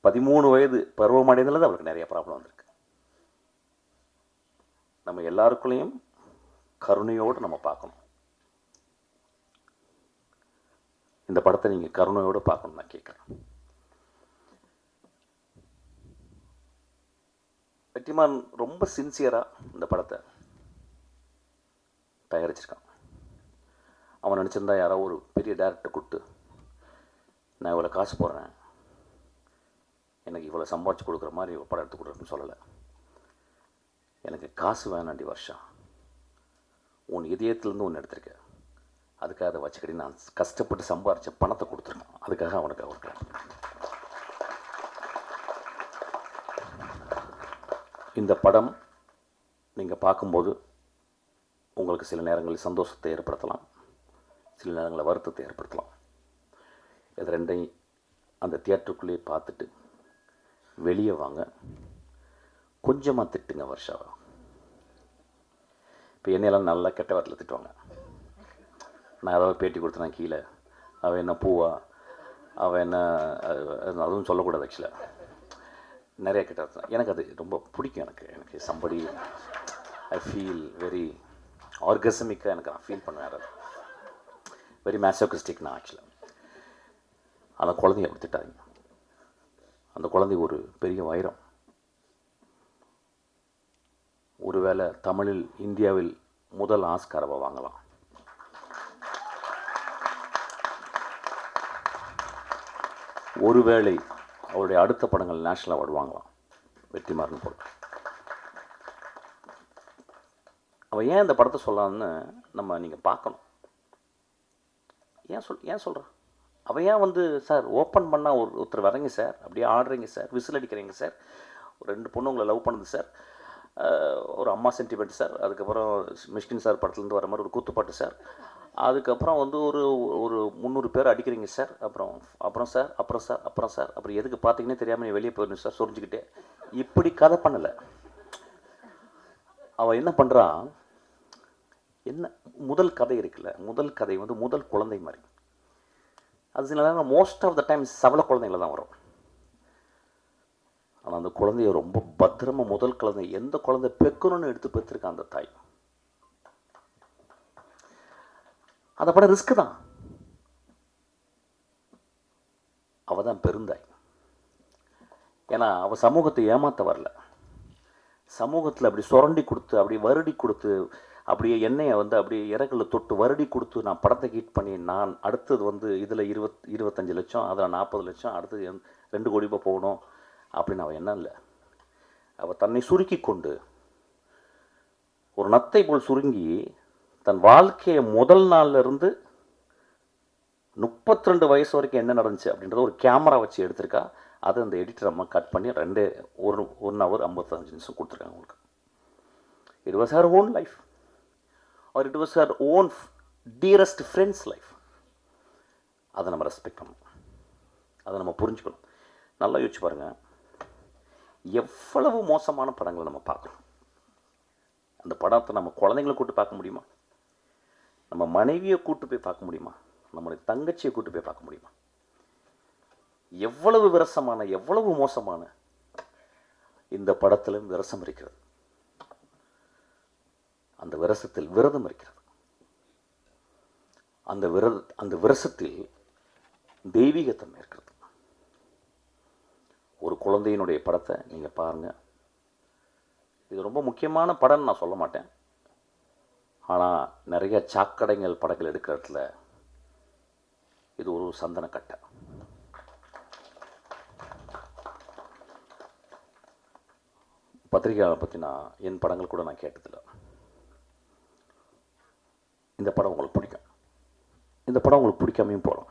13 வயது பருவமடைந்தது அவளுக்கு நிறைய ப்ராப்ளம் வந்திருக்கு. நம்ம எல்லாருக்குள்ளேயும் கருணையோடு நம்ம பார்க்கணும். இந்த படத்தை நீங்கள் கருணையோடு பார்க்கணும் நான் கேட்குறேன். வெற்றிமாறன் ரொம்ப சின்சியராக இந்த படத்தை தயாரிச்சிருக்கான். அவன் நினச்சிருந்தா யாரோ ஒரு பெரிய டேரக்டர் கொடுத்து நான் இவ்வளோ காசு போடுறேன், எனக்கு இவ்வளோ சம்பாதிச்சு கொடுக்குற மாதிரி ஒரு படம் எடுத்து கொடுக்குறேன்னு சொல்லலை. எனக்கு காசு வேணாண்டி வருஷம், உன் இதயத்துலேருந்து ஒன்று எடுத்திருக்கேன், அதுக்காக அதை வச்சுக்கடி நான் கஷ்டப்பட்டு சம்பாரித்த பணத்தை கொடுத்துருக்கேன், அதுக்காக அவனுக்கு கொடுக்குறேன். இந்த படம் நீங்கள் பார்க்கும்போது உங்களுக்கு சில நேரங்களில் சந்தோஷத்தை ஏற்படுத்தலாம், சில நேரங்களில் வருத்தத்தை ஏற்படுத்தலாம். இது ரெண்டையும் அந்த தியேட்டருக்குள்ளேயே பார்த்துட்டு வெளியே வாங்க. கொஞ்சமாக திட்டுங்க வருஷாவை. இப்போ என்னையெல்லாம் நல்லா கெட்ட வாரத்தில் திட்டுவாங்க. நான் ஏதாவது பேட்டி கொடுத்தேன் கீழே, அவன் என்ன பூவா, அவன் என்ன, அதுவும் சொல்லக்கூடாது. ஆக்சுவலாக நிறைய கிட்ட எனக்கு அது ரொம்ப பிடிக்கும். எனக்கு சம்படி ஐ ஃபீல் வெரி ஆர்கசமிக்காக எனக்கு நான் ஃபீல் பண்ணுவேன். அது வெரி மேசோகிஸ்டிக் நான் ஆக்சுவலாக. அந்த குழந்தைய அப்படி திட்டாதீங்க. அந்த குழந்தை ஒரு பெரிய வைரம். ஒருவேளை தமிழில், இந்தியாவில் முதல் ஆஸ்கார் அவ வாங்கலாம். ஒருவேளை அவருடைய அடுத்த படங்கள் நேஷனல் அவார்டு வாங்கலாம் வெற்றிமாறன் போல். அவன் ஏன் இந்த படத்தை சொல்லலாம்னு நீங்கள் பார்க்கணும். ஏன் சொல்கிறான் அவன்? ஏன் வந்து சார் ஓப்பன் பண்ணால் ஒருத்தர் வரீங்க சார், அப்படியே ஆடுறீங்க சார், விசில் அடிக்கிறீங்க சார், ஒரு 2 பொண்ணு உங்களை லவ் பண்ணுது சார், ஒரு அம்மா சென்டிமெண்ட் சார், அதுக்கப்புறம் மிஷ்கின் சார் படத்துலேருந்து வர மாதிரி ஒரு கூத்துப்பாட்டு சார், அதுக்கப்புறம் வந்து ஒரு 300 பேர் அடிக்கிறீங்க சார், அப்புறம் சார் அப்புறம் எதுக்கு பார்த்தீங்கன்னே தெரியாமல் நீ வெளியே போயிடணும் சார் சொரிஞ்சுக்கிட்டே. இப்படி கதை பண்ணலை. அவன் என்ன பண்ணுறான், என்ன முதல் கதை இருக்குல்ல, முதல் கதை வந்து முதல் குழந்தை மாதிரி. அது சில நேரம் மோஸ்ட் ஆஃப் த டைம் சவல குழந்தைங்கள தான் வரும். ஆனால் அந்த குழந்தைய ரொம்ப பத்திரமா, முதல் குழந்தை எந்த குழந்தை பெக்கணும்னு எடுத்து பெற்றிருக்கான் அந்த தாய். அந்த படம் ரிஸ்க் தான். அவ தான் பெருந்தாய். ஏன்னா அவ சமூகத்தை ஏமாத்த வரல. சமூகத்தில் அப்படி சுரண்டி கொடுத்து, அப்படி வருடி கொடுத்து, அப்படியே எண்ணெயை வந்து அப்படியே இறகுல தொட்டு வருடி கொடுத்து நான் படத்தை ஹிட் பண்ணி, நான் அடுத்தது வந்து இதில் 25 லட்சம், அதில் 40 லட்சம், அடுத்தது 2 கோடி ரூபாய் போகணும் அப்படின்னு அவன் எண்ணம் இல்லை. அவள் தன்னை சுருக்கி கொண்டு ஒரு நத்தை போல் சுருங்கி தன் வாழ்க்கையை முதல் நாள்ல இருந்து 32 வயசு வரைக்கும் என்ன நடந்துச்சு அப்படின்றத ஒரு கேமரா வச்சு எடுத்திருக்கா. அதை அந்த எடிட்டர் அம்மா கட் பண்ணி 1 ஹவர் 55 நிமிஷம் கொடுத்துருக்காங்க உங்களுக்கு. It was her own life, R it was her own dearest friends life. அதை நம்ம ரெஸ்பெக்ட் பண்ணணும், அதை நம்ம புரிஞ்சுக்கணும். நல்லா யோசிச்சு பாருங்கள், எவ்வளவு மோசமான படங்களை நம்ம பார்க்குறோம். அந்த படத்தை நம்ம குழந்தைங்களை கூட்டு பார்க்க முடியுமா? நம்ம மனைவியை கூட்டு போய் பார்க்க முடியுமா? நம்மளுடைய தங்கச்சியை கூட்டு போய் பார்க்க முடியுமா? எவ்வளவு விரசமான, எவ்வளவு மோசமான இந்த படத்திலும் விரசம் இருக்கிறது. அந்த விரசத்தில் விரதம் இருக்கிறது. அந்த விரசத்தில் தெய்வீகத்தன்மை இருக்கிறது. ஒரு குழந்தையினுடைய படத்தை நீங்கள் பாருங்கள். இது ரொம்ப முக்கியமான படம்னு நான் சொல்ல மாட்டேன். ஆனால் நிறைய சாக்கடைகள் படங்கள் எடுக்கிற இடத்துல இது ஒரு சந்தனக்கட்டை. பத்திரிகையாளரை பற்றி என் படங்கள் கூட நான் கேட்டதில்லை. இந்த படம் உங்களுக்கு பிடிக்கும், இந்த படம் உங்களுக்கு பிடிக்காமையும் போகிறோம்.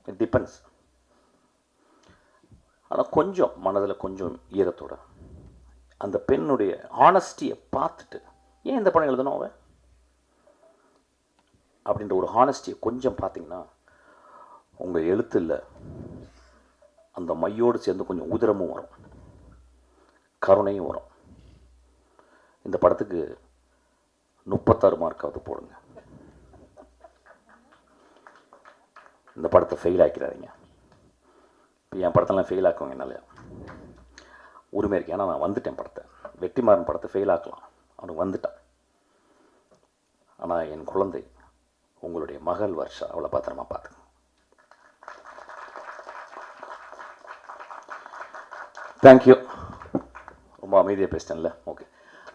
It depends. ஆனால் கொஞ்சம் மனதில் கொஞ்சம் ஈரத்தோட அந்த பெண்ணுடைய ஆனஸ்டியை பார்த்துட்டு, ஏன் இந்த படம் எழுதணும் அவன் அப்படின்ற ஒரு ஹானஸ்டியை கொஞ்சம் பார்த்தீங்கன்னா உங்கள் எழுத்தில் அந்த மையோடு சேர்ந்து கொஞ்சம் உதிரமும் வரும், கருணையும் வரும். இந்த படத்துக்கு 36 மார்க்காவது போடுங்க. இந்த படத்தை ஃபெயில் ஆக்கிறாதீங்க. இப்போ என் படத்தெல்லாம் ஃபெயில் ஆக்குவாங்க, என்னால் உரிமை இருக்கு. ஏன்னா நான் வந்துட்டேன். படத்தை வெற்றிமாறன் படத்தை ஃபெயில் ஆக்கலாம், அவனுக்கு வந்துட்டான். ஆனால் என் குழந்தை, உங்களுடைய மகள் வர்ஷா, அவளை பத்திரமா பார்த்துங்க. தேங்க்யூ. ரொம்ப அமைதியாக பேசிட்டேன்ல. ஓகே,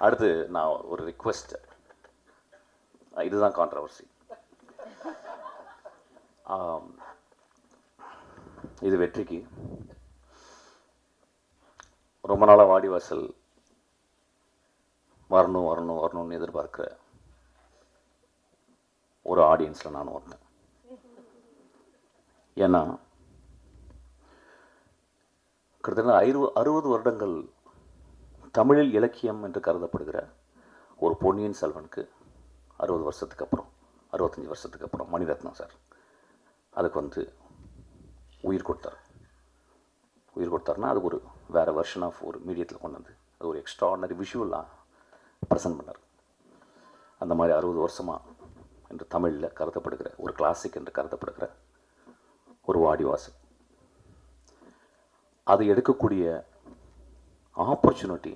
அடுத்து நான் ஒரு ரிக்வெஸ்ட். இதுதான் கான்ட்ரவர்சி. இது வெற்றிக்கு ரொம்ப நாளாக வாடிவாசல் வரணும்னு எதிர்பார்க்குற ஒரு ஆடியன்ஸில் நானும் வந்தேன். ஏன்னா கிட்டத்தட்ட 60 வருடங்கள் தமிழில் இலக்கியம் என்று கருதப்படுகிற ஒரு பொன்னியின் செல்வனுக்கு 60 வருஷத்துக்கு அப்புறம், 65 வருஷத்துக்கு அப்புறம் மணிரத்னம் சார் அதுக்கு உயிர் கொடுத்தாருன்னா அது ஒரு வேறு வெர்ஷன் ஆஃப் ஒரு மீடியத்தில் கொண்டு வந்து அது ஒரு எக்ஸ்ட்ராடனரி விஷுவலாக ப்ரெசென்ட் பண்ணார். அந்த மாதிரி 60 வருஷமாக என்று தமிழில் கருதப்படுகிற ஒரு கிளாசிக் என்று கருதப்படுகிற ஒரு வாடிவாசல், அது எடுக்கக்கூடிய ஆப்பர்ச்சுனிட்டி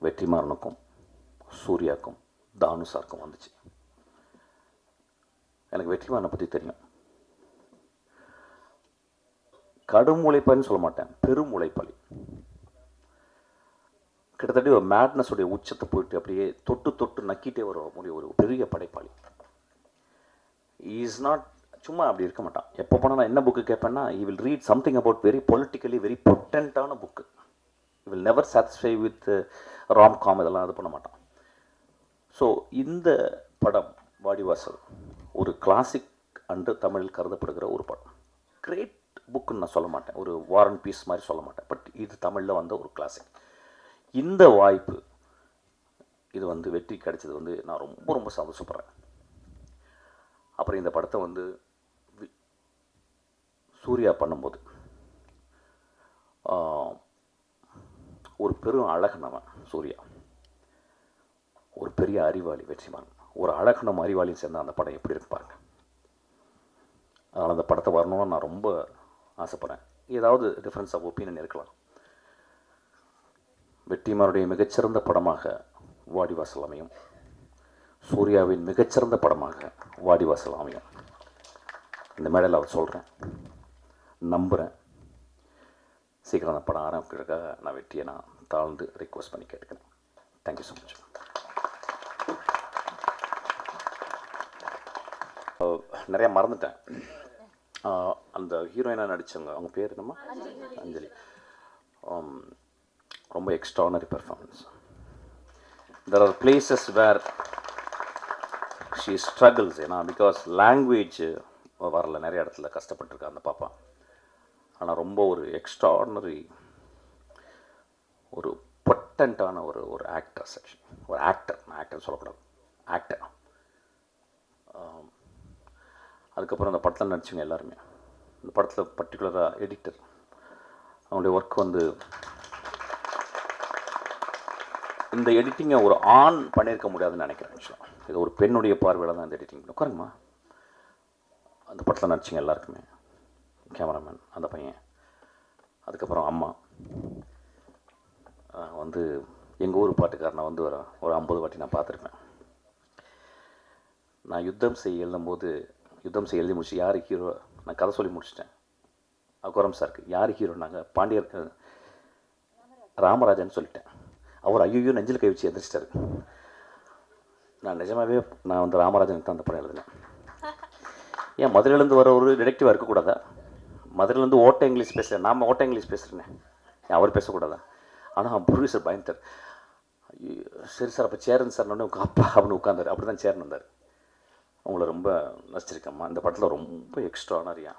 வெற்றிமாறனுக்கும் சூர்யாவுக்கும் தானுசாருக்கும் வந்துச்சு. எனக்கு வெற்றிமாறனை பற்றி தெரியும். கடும் உழைப்பாளின்னு சொல்ல மாட்டேன், பெரும் உழைப்பாளி. கிட்டத்தட்ட ஒரு மேட்னஸுடைய உச்சத்தை போயிட்டு அப்படியே தொட்டு நக்கிட்டே வர முடிய ஒரு பெரிய படைப்பாளி. இஸ் நாட் சும்மா அப்படி இருக்க மாட்டான். எப்போ போனால் நான் என்ன புக்கு கேட்பேன்னா, he will read something about very politically very பொட்டன்ட்டான book. he will never satisfy with rom-com இதெல்லாம் இது பண்ண மாட்டான். ஸோ இந்த படம் வாடிவாசல் ஒரு கிளாசிக் அன்று தமிழில் கருதப்படுகிற ஒரு படம். கிரேட் புக்குன்னு நான் சொல்ல மாட்டேன், ஒரு வார் அண்ட் பீஸ் மாதிரி சொல்ல மாட்டேன், பட் இது தமிழில் வந்த ஒரு கிளாசிக். இந்த வாய்ப்பு இது வந்து வெற்றி கிடைச்சது வந்து நான் ரொம்ப ரொம்ப சந்தோஷப்படுறேன். அப்புறம் இந்த படத்தை வந்து சூர்யா பண்ணும்போது ஒரு பெரும் அழகனவன் சூர்யா, ஒரு பெரிய அறிவாளி வெற்றிமாறன், ஒரு அழகனம் அறிவாளியும் சேர்ந்த அந்த படம் எப்படி இருக்கு பாருங்க. அதனால் அந்த படத்தை வரணும்னு நான் ரொம்ப ஆசைப்பட்றேன். ஏதாவது டிஃப்ரென்ஸ் ஆஃப் ஒப்பீனியன் இருக்கலாம். வெற்றிமாறனுடைய மிகச்சிறந்த படமாக வாடிவாசல் அமையும், சூர்யாவின் மிகச்சிறந்த படமாக வாடிவாசல் அமையும். இந்த மேடையில் அவர் சொல்கிறேன், நம்புகிறேன். சீக்கிரம் அந்த படம் ஆரம்பிக்கிறதுக்காக நான் வெற்றியை நான் தாழ்ந்து ரிக்வஸ்ட் பண்ணி கேட்டுக்கிறேன். Thank you so much. நிறையா மறந்துட்டேன். அந்த ஹீரோயினாக நடித்தவங்க அவங்க பேர் என்னம்மா? அஞ்சலி. ரொம்ப extraordinary performance. There are places where she struggles, ஏன்னா பிகாஸ் லாங்குவேஜ் வரல, நிறைய இடத்துல கஷ்டப்பட்டுருக்கா அந்த பாப்பா. ஆனால் ரொம்ப ஒரு எக்ஸ்ட்ரானரி ஒரு பொட்டன்ட்டான ஒரு ஆக்டர் செக்ஷன், ஒரு ஆக்டர் சொல்லக்கூடாது, ஆக்டர். அதுக்கப்புறம் அந்த படத்தில் நடிச்சவங்க எல்லாருமே, இந்த படத்தில் பர்டிகுலராக எடிட்டர், அவங்களுடைய ஒர்க் வந்து இந்த எடிட்டிங்கை ஒரு ஆண் பண்ணியிருக்க முடியாதுன்னு நினைக்கிறேன். ஆக்சுவலாக இது ஒரு பெண்ணுடைய பார்வையில் தான் இந்த எடிட்டிங். உட்காருங்கம்மா. அந்த படத்தில் நடிச்சிங்க எல்லாருக்குமே, கேமராமேன் அந்த பையன், அதுக்கப்புறம் அம்மா வந்து எங்கள் ஊர் பாட்டுக்காரனை வந்து ஒரு 50 வாட்டி நான் பார்த்துருப்பேன். நான் யுத்தம் செய்ய எழுதி முடிச்சு யார் ஹீரோ நான் கதை சொல்லி முடிச்சிட்டேன். அகோரம் சாருக்கு யார் ஹீரோ நாங்கள் பாண்டியர் ராமராஜன் சொல்லிட்டேன். அவர் ஐயோ நெஞ்சில் கை வச்சு எதிர்ச்சிட்டாரு. நான் நிஜமாகவே நான் வந்து ராமராஜனுக்கு தான் அந்த படம் எழுதினேன். ஏன் மதுரையிலேருந்து வர ஒரு டிடெக்டிவாக இருக்கக்கூடாதா? மதுரையிலேருந்து ஓட்ட இங்கிலீஷ் பேசுகிறேன், நாம் ஓட்ட இங்கிலீஷ் பேசுகிறேன், அவர் பேசக்கூடாதா? ஆனால் ப்ரொடியூசர் பயந்தார். சரி சார் அப்போ சேரன் சார் உங்கள் அப்பா அப்படின்னு உட்காந்தார். அப்படி தான் சேரன் வந்தார். உங்களை ரொம்ப நசிச்சிருக்கம்மா. இந்த படத்தில் ரொம்ப எக்ஸ்ட்ரானரியா.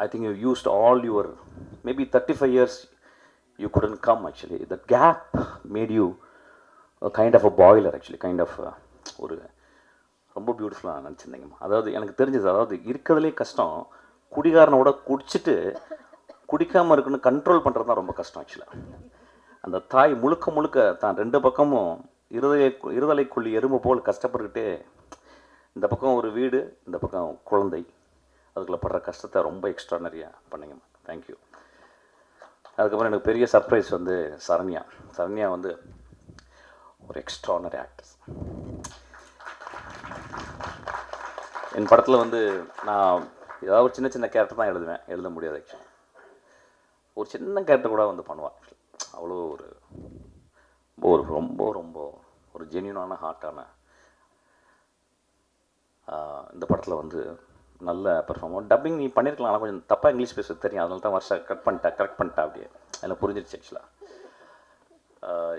I think you used all your maybe 35 years you couldn't come actually. The gap made you a kind of a boiler actually, kind of ஒரு ரொம்ப பியூட்டிஃபுல்லாக நினச்சிருந்தீங்கம்மா. அதாவது எனக்கு தெரிஞ்சது, அதாவது இருக்கிறதுலே கஷ்டம் குடிகாரனோட குடிச்சிட்டு குடிக்காமல் இருக்குன்னு கண்ட்ரோல் பண்ணுறது தான் ரொம்ப கஷ்டம் ஆக்சுவலாக. அந்த தாய் முழுக்க தான் 2 பக்கமும் இருதலைக்குள்ளி எறும்பு போல் கஷ்டப்பட்டுக்கிட்டே, இந்த பக்கம் ஒரு வீடு, இந்த பக்கம் குழந்தை, அதுக்குள்ளே படுற கஷ்டத்தை ரொம்ப எக்ஸ்ட்ரானரியாக பண்ணிங்கம்மா. தேங்க்யூ. அதுக்கப்புறம் எனக்கு பெரிய சர்ப்ரைஸ் வந்து சரண்யா வந்து ஒரு எக்ஸ்ட்ரானரி ஆக்டர்ஸ். என் படத்தில் வந்து நான் ஏதாவது ஒரு சின்ன கேரக்டர் தான் எழுத முடியாது ஆக்சுவலி. ஒரு சின்ன கேரக்டர் கூட வந்து பண்ணுவாள். அவ்வளோ ரொம்ப ஒரு ஜென்யூனான ஹார்ட்டான இந்த படத்தில் வந்து நல்ல பெர்ஃபார்மன்ஸ். டப்பிங் நீ பண்ணியிருக்கலாம், ஆனால் கொஞ்சம் தப்பாக இங்கிலீஷ் பேச தெரியும், அதனால தான் கரெக்ட் பண்ணிட்டா அப்படியே அதில் புரிஞ்சிருச்சு ஆக்சுவலாக.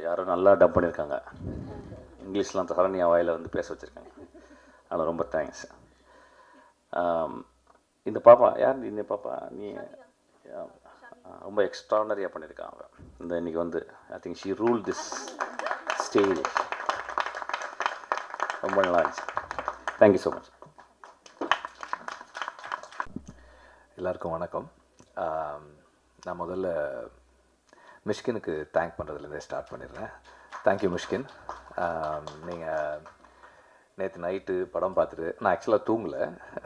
யாரும் நல்லா டப் பண்ணியிருக்காங்க, இங்கிலீஷ்லாம் சரண்யா வாயில் வந்து பேச வச்சுருக்காங்க, அதில் ரொம்ப தேங்க்ஸ். இந்த பாப்பா யார்? இந்த பாப்பா நீ ரொம்ப எக்ஸ்ட்ரானரியாக பண்ணியிருக்காங்க. இந்த இன்றைக்கி வந்து I think she rule this stage. ரொம்ப நல்லா இருந்துச்சு. Thank you so much. எல்லாருக்கும் வணக்கம். நான் முதல்ல மிஷ்கினுக்கு தேங்க் பண்ணுறதுலேருந்தே ஸ்டார்ட் பண்ணிடுறேன். தேங்க்யூ மிஷ்கின். நீங்கள் நேற்று நைட்டு படம் பார்த்துட்டு, நான் ஆக்சுவலாக தூங்கலை,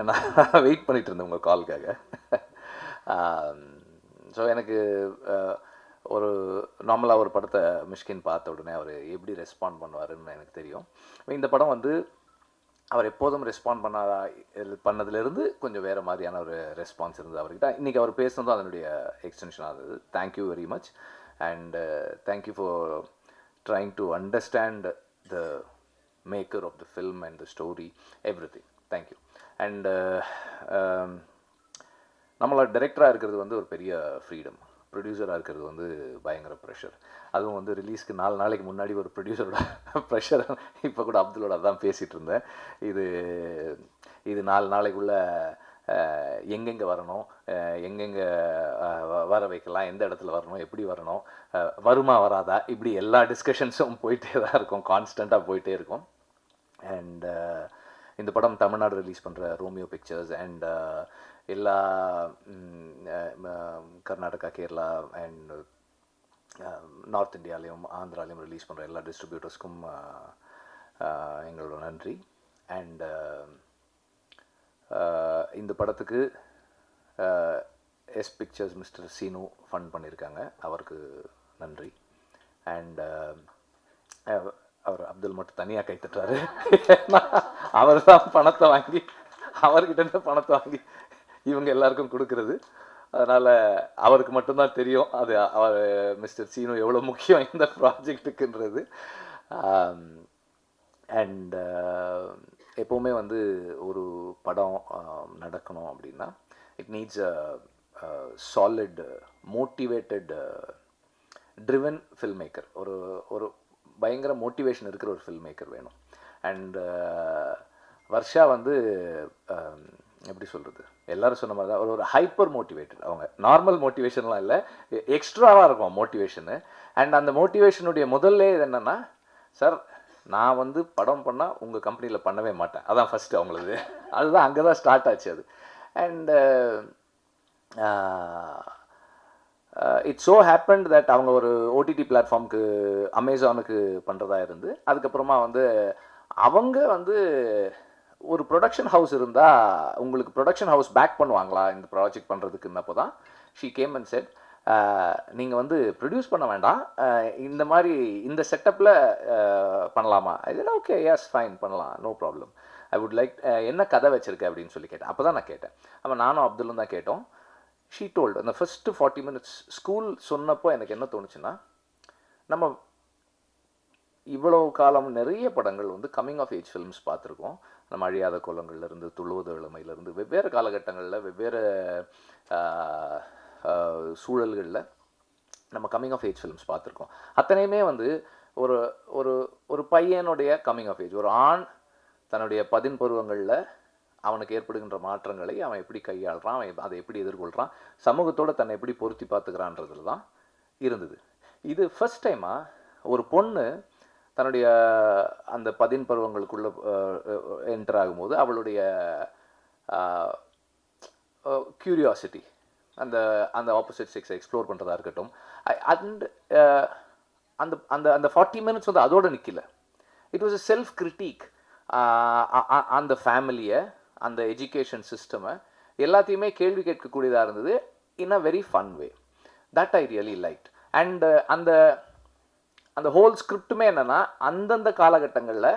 நான் வெயிட் பண்ணிகிட்டு இருந்தேன் உங்கள் காலுக்காக. ஸோ எனக்கு ஒரு நார்மலாக ஒரு படத்தை மிஷ்கின் பார்த்த உடனே அவர் எப்படி ரெஸ்பாண்ட் பண்ணுவாருன்னு எனக்கு தெரியும். இந்த படம் வந்து அவர் எப்போதும் ரெஸ்பாண்ட் பண்ணதுலேருந்து கொஞ்சம் வேறு மாதிரியான ஒரு ரெஸ்பான்ஸ் இருந்தது அவர்கிட்ட. இன்றைக்கி அவர் பேசுனதும் அதனுடைய எக்ஸ்டென்ஷன் ஆகுது. Thank you very much and thank you for trying to understand the maker of the film and the story everything. Thank you. And நம்மளோட டைரக்டராக இருக்கிறது வந்து ஒரு பெரிய ஃப்ரீடம், ப்ரொடியூசராக இருக்கிறது வந்து பயங்கர ப்ரெஷர். அதுவும் வந்து ரிலீஸ்க்கு 4 நாளைக்கு முன்னாடி ஒரு ப்ரொடியூசரோட ப்ரெஷர், இப்போ கூட அப்துல்லோட அதான் பேசிகிட்டு இருந்தேன். இது 4 நாளைக்குள்ளே எங்கெங்கே வரணும், எங்கெங்கே வர வைக்கலாம், எந்த இடத்துல வரணும், எப்படி வரணும், வருமா வராதா, இப்படி எல்லா டிஸ்கஷன்ஸும் போயிட்டே தான் இருக்கும், கான்ஸ்டண்ட்டாக போயிட்டே இருக்கும். அண்ட் இந்த படம் தமிழ்நாடு ரிலீஸ் பண்ணுற ரோமியோ பிக்சர்ஸ் அண்ட் எல்லா கர்நாடகா, கேரளா அண்ட் நார்த் இந்தியாலையும் ஆந்திராலையும் ரிலீஸ் பண்ணுற எல்லா டிஸ்ட்ரிபியூட்டர்ஸ்க்கும் எங்களோட நன்றி. அண்ட் இந்த படத்துக்கு S Pictures mister Seenu fund பண்ணியிருக்காங்க, அவருக்கு நன்றி. அண்ட் அவர் அப்துல் மட்டும் தனியாக கை தட்டுறாரு. அவர் தான் பணத்தை வாங்கி, அவர்கிட்ட பணத்தை வாங்கி இவங்க எல்லாருக்கும் கொடுக்கறது. அதனால் அவருக்கு மட்டும்தான் தெரியும் அது அவர் மிஸ்டர் சீனு எவ்வளோ முக்கியம் இந்த ப்ராஜெக்ட்டுக்குன்றது. அண்ட் எப்போவுமே வந்து ஒரு படம் நடக்கணும் அப்படின்னா it needs a solid motivated driven film maker, ஒரு பயங்கர மோட்டிவேஷன் இருக்கிற ஒரு ஃபில்ம் மேக்கர் வேணும். அண்ட் வர்ஷா வந்து எப்படி சொல்கிறது, எல்லோரும் சொன்ன மாதிரி தான் ஒரு ஹைப்பர் மோட்டிவேட்டட். அவங்க நார்மல் மோட்டிவேஷன்லாம் இல்லை, எக்ஸ்ட்ராவாக இருக்கும் மோட்டிவேஷனு. அண்ட் அந்த மோட்டிவேஷனுடைய முதல்ல இது என்னென்னா, சார் நான் வந்து படம் பண்ணால் உங்கள் கம்பெனியில் பண்ணவே மாட்டேன், அதான் ஃபஸ்ட்டு அவங்களது. அதுதான் அங்கே தான் ஸ்டார்ட் ஆச்சு அது. And it's so happened that அவங்க ஒரு ஓடிடி பிளாட்ஃபார்முக்கு அமேசானுக்கு பண்ணுறதா இருந்து, அதுக்கப்புறமா வந்து அவங்க வந்து ஒரு ப்ரொடக்ஷன் ஹவுஸ் இருந்தால் உங்களுக்கு ப்ரொடக்ஷன் ஹவுஸ் பேக் பண்ணுவாங்களா இந்த ப்ராஜெக்ட் பண்ணுறதுக்குன்னப்போ தான் ஷீ கேம் அண்ட் செட், நீங்கள் வந்து ப்ரொடியூஸ் பண்ண வேண்டாம், இந்த மாதிரி இந்த செட்டப்பில் பண்ணலாமா? இதெல்லாம் ஓகே, எஸ் ஃபைன் பண்ணலாம், no problem. I would like, என்ன கதை வச்சுருக்கேன் அப்படின்னு சொல்லி கேட்டேன். அப்போ தான் நான் கேட்டேன். அப்போ நானும் அப்துல்லும் தான் கேட்டோம். ஷீ டோல்டு அந்த ஃபஸ்ட்டு 40 minutes ஸ்கூல் சொன்னப்போ எனக்கு என்ன தோணுச்சுன்னா, நம்ம இவ்வளோ காலம் நிறைய படங்கள் வந்து கம்மிங் ஆஃப் ஏஜ் ஃபில்ம்ஸ் பார்த்துருக்கோம். நம்ம அழியாத கோலங்கள்லேருந்து, துள்ளுவது இளமையிலேருந்து, வெவ்வேறு காலகட்டங்களில் வெவ்வேறு சூழல்களில் நம்ம கம்மிங் ஆஃப் ஏஜ் ஃபில்ம்ஸ் பார்த்துருக்கோம். அத்தனையுமே வந்து ஒரு ஒரு ஒரு பையனுடைய கம்மிங் ஆஃப் ஏஜ், ஒரு ஆண் தன்னுடைய 10 பருவங்களில் அவனுக்கு ஏற்படுகின்ற மாற்றங்களை அவன் எப்படி கையாளுறான், அவன் அதை எப்படி எதிர்கொள்கிறான், சமூகத்தோடு தன்னை எப்படி பொருத்தி பார்த்துக்கிறான்றதுல தான் இருந்தது. இது ஃபஸ்ட் டைமாக ஒரு பொண்ணு தன்னுடைய அந்த 10 பருவங்களுக்குள்ளே என்டர் ஆகும்போது அவளுடைய க்யூரியாசிட்டி, அந்த அந்த ஆப்போசிட் செக்ஸை எக்ஸ்ப்ளோர் பண்ணுறதா இருக்கட்டும். அண்ட் அந்த அந்த அந்த 40 minutes வந்து அதோடு நிற்கல. It was a self critic. அந்த ஃபேமிலியை, அந்த எஜுகேஷன் சிஸ்டமை எல்லாத்தையுமே கேள்வி கேட்கக்கூடியதாக இருந்தது in a very fun way. That I really liked. And அந்த அந்த ஹோல் ஸ்கிரிப்டுமே என்னென்னா, அந்தந்த காலகட்டங்களில்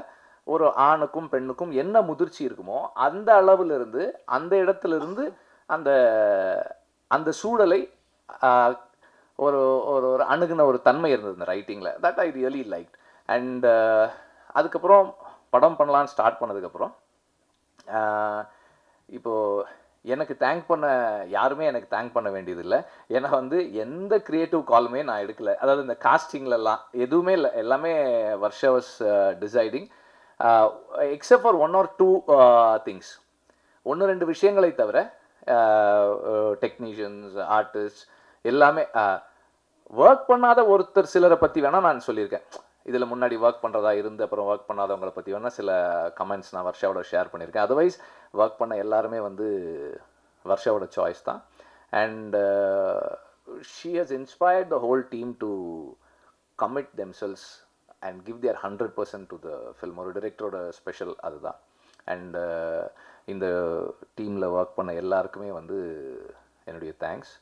ஒரு ஆணுக்கும் பெண்ணுக்கும் என்ன முதிர்ச்சி இருக்குமோ அந்த அளவிலிருந்து, அந்த இடத்துலேருந்து அந்த அந்த சூழலை ஒரு ஒரு ஒரு அணுகுன ஒரு தன்மை இருந்தது இந்த ரைட்டிங்கில். That I really liked. And அதுக்கப்புறம் படம் பண்ணலான்னு ஸ்டார்ட் பண்ணதுக்கப்புறம் இப்போது எனக்கு தேங்க் பண்ண யாருமே எனக்கு தேங்க் பண்ண வேண்டியதில்லை. ஏன்னா வந்து எந்த க்ரியேட்டிவ் காலுமே நான் எடுக்கலை. அதாவது இந்த காஸ்டிங்லலாம் எதுவுமே இல்லை, எல்லாமே Varsha was deciding except for 1 or 2 things. 1-2 விஷயங்களை தவிர டெக்னீஷியன்ஸ், ஆர்டிஸ்ட் எல்லாமே ஒர்க் பண்ணாத ஒருத்தர் சிலரை பற்றி வேணால் நான் சொல்லியிருக்கேன். இதில் முன்னாடி ஒர்க் பண்ணுறதா இருந்து அப்புறம் ஒர்க் பண்ணாதவங்களை பற்றி வேணால் சில கமெண்ட்ஸ் நான் வர்ஷாவோட ஷேர் பண்ணியிருக்கேன். அதர்வைஸ் ஒர்க் பண்ண எல்லாருமே வந்து வர்ஷாவோட சாய்ஸ் தான். And she has inspired the whole team to commit themselves and give their 100% to the film. ஒரு டிரெக்டரோட ஸ்பெஷல் அதுதான். அண்ட் இந்த டீமில் ஒர்க் பண்ண எல்லாருக்குமே வந்து என்னுடைய தேங்க்ஸ்.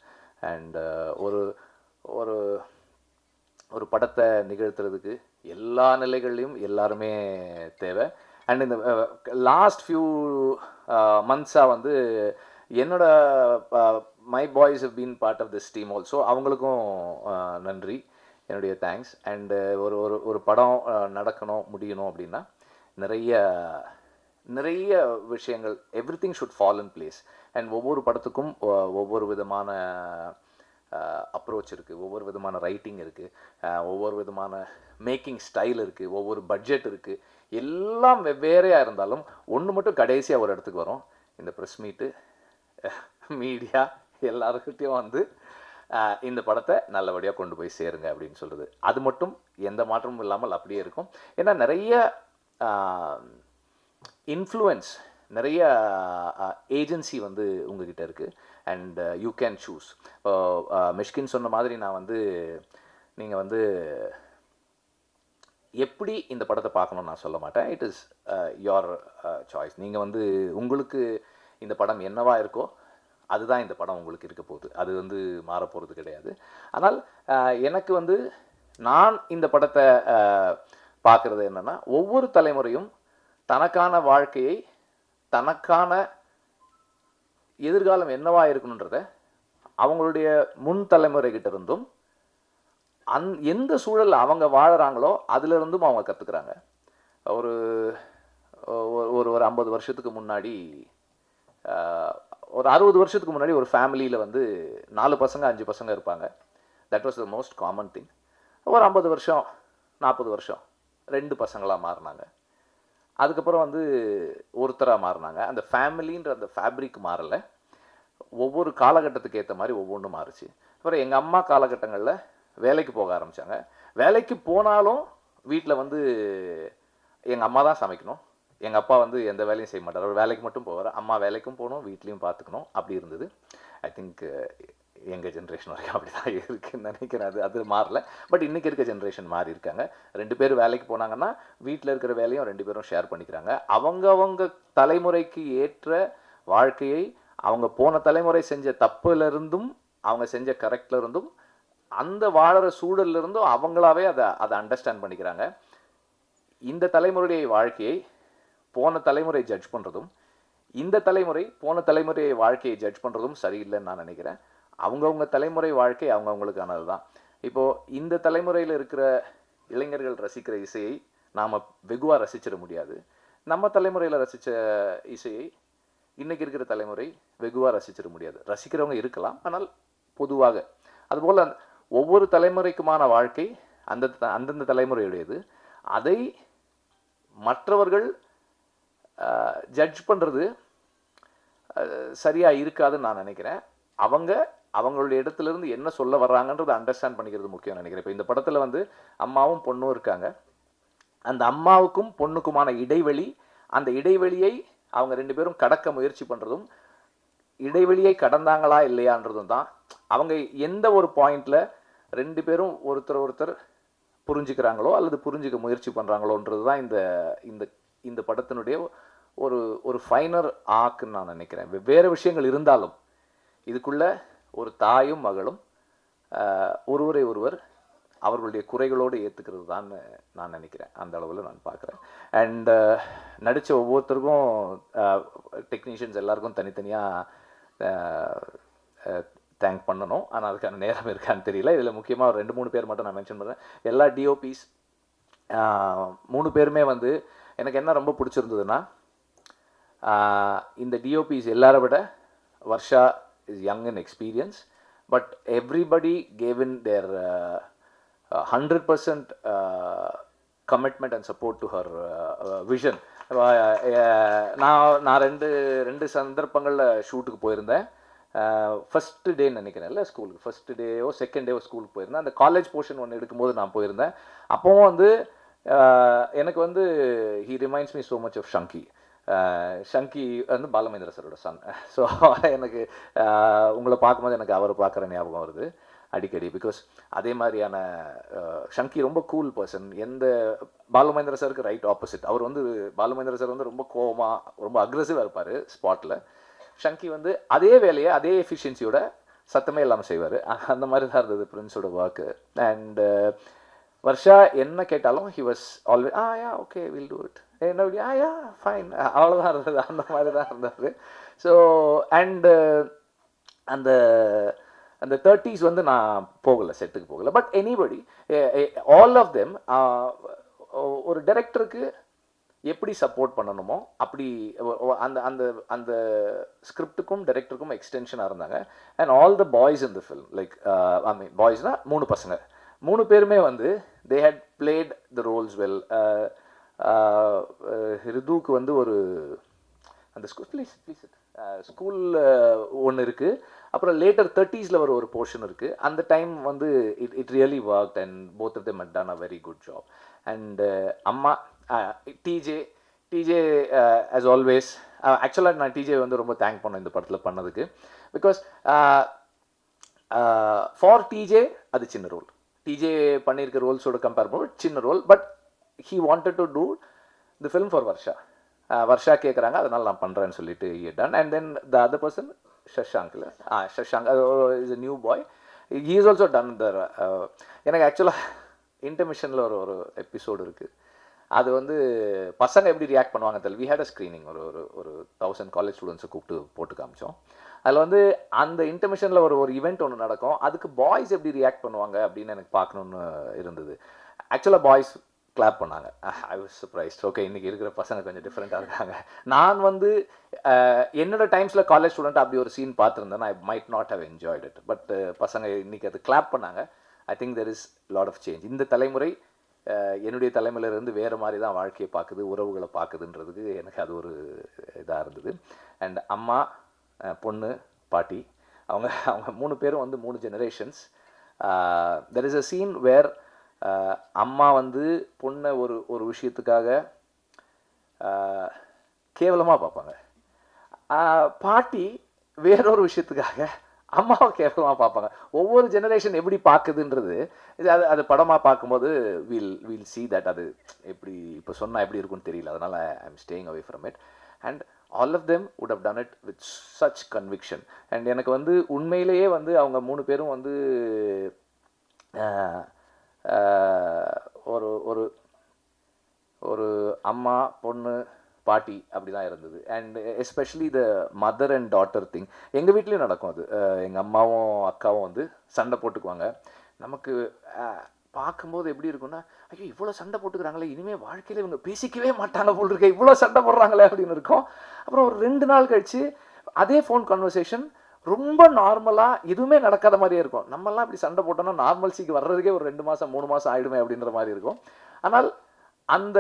அண்ட் ஒரு ஒரு ஒரு படத்தை நிகழ்த்துறதுக்கு எல்லா நிலைகள்லையும் எல்லாருமே தேவை. அண்ட் இந்த லாஸ்ட் ஃபியூ மந்த்ஸாக வந்து என்னோட my boys have been part of this team also. அவங்களுக்கும் நன்றி, என்னுடைய தேங்க்ஸ். அண்டு ஒரு ஒரு ஒரு படம் நடக்கணும், முடியணும் அப்படின்னா நிறைய நிறைய விஷயங்கள் everything should fall in place. And ஒவ்வொரு படத்துக்கும் ஒவ்வொரு விதமான அப்ரோச் இருக்குது, ஒவ்வொரு விதமான ரைட்டிங் இருக்குது, ஒவ்வொரு விதமான மேக்கிங் ஸ்டைல் இருக்குது, ஒவ்வொரு பட்ஜெட் இருக்குது. எல்லாம் வெவ்வேறையாக இருந்தாலும் ஒன்று மட்டும் கடைசியாக ஒரு இடத்துக்கு வரும், இந்த ப்ரெஸ் மீட்டு மீடியா எல்லாருக்கிட்டையும் வந்து இந்த படத்தை நல்லபடியாக கொண்டு போய் சேருங்க அப்படின்னு சொல்கிறது. அது மட்டும் எந்த மாற்றமும் இல்லாமல் அப்படியே இருக்கும். ஏன்னா நிறைய இன்ஃப்ளூயன்ஸ், நிறைய ஏஜென்சி வந்து உங்ககிட்ட இருக்குது. And you can choose. Mysskin சொன்ன மாதிரி நான் வந்து நீங்கள் வந்து எப்படி இந்த படத்தை பார்க்கணும்னு நான் சொல்ல மாட்டேன். It is your choice. நீங்கள் வந்து உங்களுக்கு இந்த படம் என்னவா இருக்கோ அதுதான் இந்த படம் உங்களுக்கு இருக்க போகுது. அது வந்து மாறப்போகிறது கிடையாது. ஆனால் எனக்கு வந்து நான் இந்த படத்தை பார்க்குறது என்னென்னா, ஒவ்வொரு தலைமுறையும் தனக்கான வாழ்க்கையை, தனக்கான எதிர்காலம் என்னவா இருக்கணுன்றத அவங்களுடைய முன் தலைமுறைகிட்ட இருந்தும் எந்த சூழல் அவங்க வாழறாங்களோ அதிலிருந்தும் அவங்க கற்றுக்குறாங்க. ஒரு ஒரு ஒரு 50 வருஷத்துக்கு முன்னாடி, ஒரு 60 வருஷத்துக்கு முன்னாடி ஒரு ஃபேமிலியில் வந்து 4 பசங்க 5 பசங்க இருப்பாங்க. That was the most common thing. ஒரு 50 வருஷம் 40 வருஷம் 2 பசங்களாக மாறினாங்க. அதுக்கப்புறம் வந்து ஒருத்தராக மாறினாங்க. அந்த ஃபேமிலின்ற அந்த ஃபேப்ரிக் மாறலை. ஒவ்வொரு காலகட்டத்துக்கு ஏற்ற மாதிரி ஒவ்வொன்றும் மாறுச்சு. அப்புறம் எங்கள் அம்மா காலகட்டங்களில் வேலைக்கு போக ஆரம்பித்தாங்க. வேலைக்கு போனாலும் வீட்டில் வந்து எங்கள் அம்மா தான் சமைக்கணும். எங்கள் அப்பா வந்து எந்த வேலையும் செய்ய மாட்டார். அவர் வேலைக்கு மட்டும் போவார். அம்மா வேலைக்கும் போகணும், வீட்லேயும் பார்த்துக்கணும். அப்படி இருந்தது. ஐ திங்க் எங்கள் ஜென்ரேஷன் வரைக்கும் அப்படி தான் இருக்குதுன்னு நினைக்கிறேன். அது மாறல. பட் இன்றைக்கி இருக்க ஜென்ரேஷன் மாறி இருக்காங்க. 2 பேர் வேலைக்கு போனாங்கன்னா வீட்டில் இருக்கிற வேலையும் 2 பேரும் ஷேர் பண்ணிக்கிறாங்க. அவங்க தலைமுறைக்கு ஏற்ற வாழ்க்கையை அவங்க போன தலைமுறை செஞ்ச தப்புலேருந்தும் அவங்க செஞ்ச கரெக்டில் இருந்தும் அந்த வாழற சூழல்ல இருந்தும் அவங்களாவே அதை அண்டர்ஸ்டாண்ட் பண்ணிக்கிறாங்க. இந்த தலைமுறையுடைய வாழ்க்கையை போன தலைமுறை ஜட்ஜ் பண்ணுறதும், இந்த தலைமுறை போன தலைமுறையை வாழ்க்கையை ஜட்ஜ் பண்ணுறதும் சரியில்லைன்னு நான் நினைக்கிறேன். அவங்கவுங்க தலைமுறை வாழ்க்கை அவங்கவுங்களுக்கானது தான். இப்போது இந்த தலைமுறையில் இருக்கிற இளைஞர்கள் ரசிக்கிற இசையை நாம் வெகுவாக ரசிச்சிட முடியாது. நம்ம தலைமுறையில் ரசித்த இசையை இன்றைக்கி இருக்கிற தலைமுறை வெகுவாக ரசிச்சிட முடியாது. ரசிக்கிறவங்க இருக்கலாம், ஆனால் பொதுவாக. அதுபோல் ஒவ்வொரு தலைமுறைக்குமான வாழ்க்கை அந்தந்த தலைமுறையுடையது. அதை மற்றவர்கள் ஜட்ஜ் பண்ணுறது சரியாக இருக்காதுன்னு நான் நினைக்கிறேன். அவங்களுடைய இடத்துலேருந்து என்ன சொல்ல வர்றாங்கன்றதை அண்டர்ஸ்டாண்ட் பண்ணிக்கிறது முக்கியம் நினைக்கிறேன். இப்போ இந்த படத்தில் வந்து அம்மாவும் பொண்ணும் இருக்காங்க. அந்த அம்மாவுக்கும் பொண்ணுக்குமான இடைவெளி, அந்த இடைவெளியை அவங்க 2 பேரும் கடக்க முயற்சி பண்ணுறதும், இடைவெளியை கடந்தாங்களா இல்லையான்றதும் தான். அவங்க எந்த ஒரு பாயிண்டில் 2 பேரும் ஒருத்தர் புரிஞ்சுக்கிறாங்களோ அல்லது புரிஞ்சுக்க முயற்சி பண்ணுறாங்களோன்றது தான் இந்த படத்தினுடைய ஒரு ஃபைனர் ஆக்குன்னு நான் நினைக்கிறேன். வெவ்வேறு விஷயங்கள் இருந்தாலும் இதுக்குள்ள ஒரு தாயும் மகளும் ஒருவரை ஒருவர் அவர்களுடைய குறைகளோடு ஏற்றுக்கிறது தான் நான் நினைக்கிறேன். அந்த அளவில் நான் பார்க்குறேன். அண்ட் நடித்த ஒவ்வொருத்தருக்கும், டெக்னீஷியன்ஸ் எல்லாருக்கும் தனித்தனியாக தேங்க் பண்ணணும். ஆனால் அதுக்கான நேரம் இருக்கான்னு தெரியல. இதில் முக்கியமாக 2-3 பேர் மட்டும் நான் மென்ஷன் பண்ணுறேன். எல்லா டிஓபிஸ் 3 பேருமே வந்து எனக்கு என்ன ரொம்ப பிடிச்சிருந்ததுன்னா, இந்த டிஓபிஸ் எல்லாரை விட Varsha is young in experience, but everybody gave in their 100% commitment and support to her vision. நான் ரெண்டு சந்தர்ப்பங்களில் ஷூட்டுக்கு போயிருந்தேன். ஃபஸ்ட்டு டே நினைக்கிறேன்ல ஸ்கூலுக்கு, ஃபஸ்ட்டு டேயோ செகண்ட் டேவோ ஸ்கூலுக்கு போயிருந்தேன். அந்த காலேஜ் போர்ஷன் ஒன்று எடுக்கும்போது நான் போயிருந்தேன். அப்போவும் வந்து எனக்கு வந்து he reminds me so much of Shanky. Shanky வந்து பாலமேந்திர சரோட சன். ஸோ எனக்கு உங்களை பார்க்கும்போது எனக்கு அவரை பார்க்குற ஞாபகம் வருது அடிக்கடி. பிகாஸ் அதே மாதிரியான ஷங்கி ரொம்ப கூல் பர்சன். பாலுமேந்திர சாருக்கு ரைட் ஆப்போசிட். அவர் வந்து பாலுமேந்திர சார் வந்து ரொம்ப கோவமாக ரொம்ப அக்ரெசிவாக இருப்பார் ஸ்பாட்டில். ஷங்கி வந்து அதே வேலையை அதே எஃபிஷியன்சியோட சத்தமே இல்லாமல் செய்வார். அந்த மாதிரி தான் இருந்தது பிரின்ஸோட ஒர்க்கு. அண்ட் வர்ஷா என்ன கேட்டாலும் he was always yeah okay will do it, என்ன யா ஃபைன், அவ்வளோதான் இருந்தது. அந்த மாதிரி தான் இருந்தார். ஸோ அண்டு அந்த 30s வந்து நான் போகலை, செட்டுக்கு போகலை. But anybody, all of them, ஒரு டைரக்டருக்கு எப்படி சப்போர்ட் பண்ணணுமோ அப்படி அந்த அந்த அந்த ஸ்கிரிப்டுக்கும் டைரக்டருக்கும் எக்ஸ்டென்ஷனாக இருந்தாங்க. And all the boys in the film like I mean பாய்ஸ்னால் 3 பசங்க 3 பேருமே வந்து they had played the roles well. ரிதுவுக்கு வந்து ஒரு அந்த ஸ்கூலில் ஒன்று இருக்குது. அப்புறம் லேட்டர் 30s ஒரு போர்ஷன் இருக்குது. அந்த டைம் வந்து it really work and both of them had done a very good job. And அம்மா டிஜே ஆஸ் ஆல்வேஸ் ஆக்சுவலாக நான் டிஜே வந்து ரொம்ப தேங்க் பண்ணேன் இந்த படத்தில் பண்ணதுக்கு. பிகாஸ் ஃபார் டிஜே அது சின்ன ரோல். டிஜே பண்ணியிருக்க ரோல்ஸோட கம்பேர் பண்ணும்போது சின்ன role. But he wanted to do the film for Varsha. Varsha கேட்குறாங்க, அதனால் நான் பண்ணுறேன்னு சொல்லிட்டு done. And then the other person Shashank is a new boy. He is also done the எனக்கு ஆக்சுவலாக இன்டர்மிஷனில் ஒரு எபிசோடு இருக்குது. அது வந்து பசங்க எப்படி ரியாக்ட் பண்ணுவாங்க தெரியல. வி ஹேட் அ ஸ்க்ரீனிங் ஒரு 1000 காலேஜ் ஸ்டூடெண்ட்ஸை கூப்பிட்டு போட்டு காமிச்சோம். அதில் வந்து அந்த இன்டர்மிஷனில் ஒரு ஈவெண்ட் ஒன்று நடக்கும். அதுக்கு பாய்ஸ் எப்படி ரியாக்ட் பண்ணுவாங்க அப்படின்னு எனக்கு பார்க்கணுன்னு இருந்தது. ஆக்சுவலாக பாய்ஸ் கிளாப் பண்ணாங்க. I was surprised. ஓகே, இன்றைக்கி இருக்கிற பசங்க கொஞ்சம் டிஃப்ரெண்ட்டாக இருக்காங்க. நான் வந்து என்னோட டைம்ஸில் காலேஜ் ஸ்டூடெண்ட் அப்படி ஒரு சீன் பார்த்துருந்தேன். I might not have enjoyed it. But பசங்க இன்றைக்கி அது கிளாப் பண்ணாங்க. I think there is lot of change. இந்த தலைமுறை என்னுடைய தலைமையிலேருந்து வேறு மாதிரி தான் வாழ்க்கையை பார்க்குது, உறவுகளை பார்க்குதுன்றதுக்கு எனக்கு அது ஒரு இதாக இருந்தது. அண்ட் அம்மா, பொண்ணு, பாட்டி அவங்க 3 பேரும் வந்து 3 ஜெனரேஷன்ஸ். There is a scene where அம்மா வந்து பொண்ணை ஒரு விஷயத்துக்காக கேவலமாக பார்ப்பாங்க. பாட்டி வேறொரு விஷயத்துக்காக அம்மாவை கேவலமாக பார்ப்பாங்க. ஒவ்வொரு ஜெனரேஷன் எப்படி பார்க்குதுன்றது அது படமாக பார்க்கும்போது வில் see that. அது எப்படி இப்போ சொன்னால் எப்படி இருக்குன்னு தெரியல. அதனால் I am staying away from it. And all of them would have done it with such conviction. அண்ட் எனக்கு வந்து உண்மையிலேயே வந்து அவங்க 3 பேரும் வந்து ஒரு ஒரு அம்மா, பொண்ணு, பாட்டி அப்படி தான் இருந்தது. And especially the mother and daughter thing எங்கள் வீட்லேயும் நடக்கும். அது எங்கள் அம்மாவும் அக்காவும் வந்து சண்டை போட்டுக்குவாங்க. நமக்கு பார்க்கும்போது எப்படி இருக்குன்னா, ஐயோ இவ்வளோ சண்டை போட்டுக்கிறாங்களே, இனிமேல் வாழ்க்கையில் இவங்க பேசிக்கவே மாட்டாங்க போல் இருக்க, இவ்வளோ சண்டை போடுறாங்களே அப்படின்னு இருக்கும். அப்புறம் ஒரு 2 நாள் கழித்து அதே ஃபோன் கான்வர்சேஷன் ரொம்ப நார்மலாக எதுவுமே நடக்காத மாதிரியே இருக்கும். நம்மலாம் இப்படி சண்டை போட்டோன்னா நார்மல்சிக்கு வர்றதுக்கே ஒரு 2 மாதம் 3 மாதம் ஆகிடுமே அப்படின்ற மாதிரி இருக்கும். ஆனால் அந்த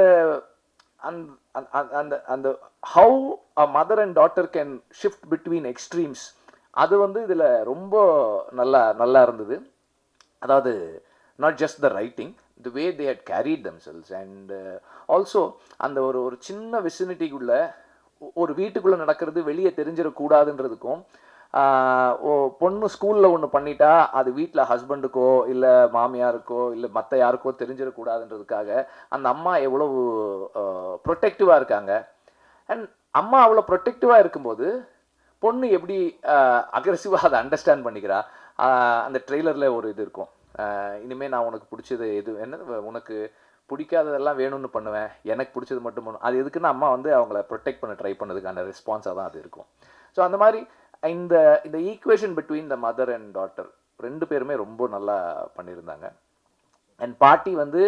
அந்த அந்த how a mother and daughter can shift between extremes அது வந்து இதில் ரொம்ப நல்லா இருந்தது. அதாவது not just the writing, the way they hut carried themselves. And also அந்த ஒரு சின்ன விசினிட்டிக்குள்ளே ஒரு வீட்டுக்குள்ளே நடக்கிறது வெளியே தெரிஞ்சிடக்கூடாதுன்றதுக்கும், பொண்ணு ஸ்கூலில் ஒன்று பண்ணிட்டா அது வீட்டில் ஹஸ்பண்டுக்கோ இல்லை மாமியாருக்கோ இல்லை மற்ற யாருக்கோ தெரிஞ்சிடக்கூடாதுன்றதுக்காக அந்த அம்மா எவ்வளவு ப்ரொடெக்டிவாக இருக்காங்க. அண்ட் அம்மா அவ்வளோ ப்ரொடெக்டிவாக இருக்கும்போது பொண்ணு எப்படி அக்ரெசிவாக அதை அண்டர்ஸ்டாண்ட் பண்ணிக்கிறா. அந்த ட்ரெய்லரில் ஒரு இது இருக்கும், இனிமேல் நான் உனக்கு பிடிச்சது என்ன உனக்கு பிடிக்காததெல்லாம் வேணும்னு பண்ணுவேன், எனக்கு பிடிச்சது மட்டும் பண்ணும். அது எதுக்குன்னா அம்மா வந்து அவங்கள ப்ரொடெக்ட் பண்ண ட்ரை பண்ணதுக்கான ரெஸ்பான்ஸாக தான் அது இருக்கும். ஸோ அந்த மாதிரி இந்த equation between the mother and daughter 2 பேருமே ரொம்ப நல்லா பண்ணியிருந்தாங்க. அண்ட் பாட்டி வந்து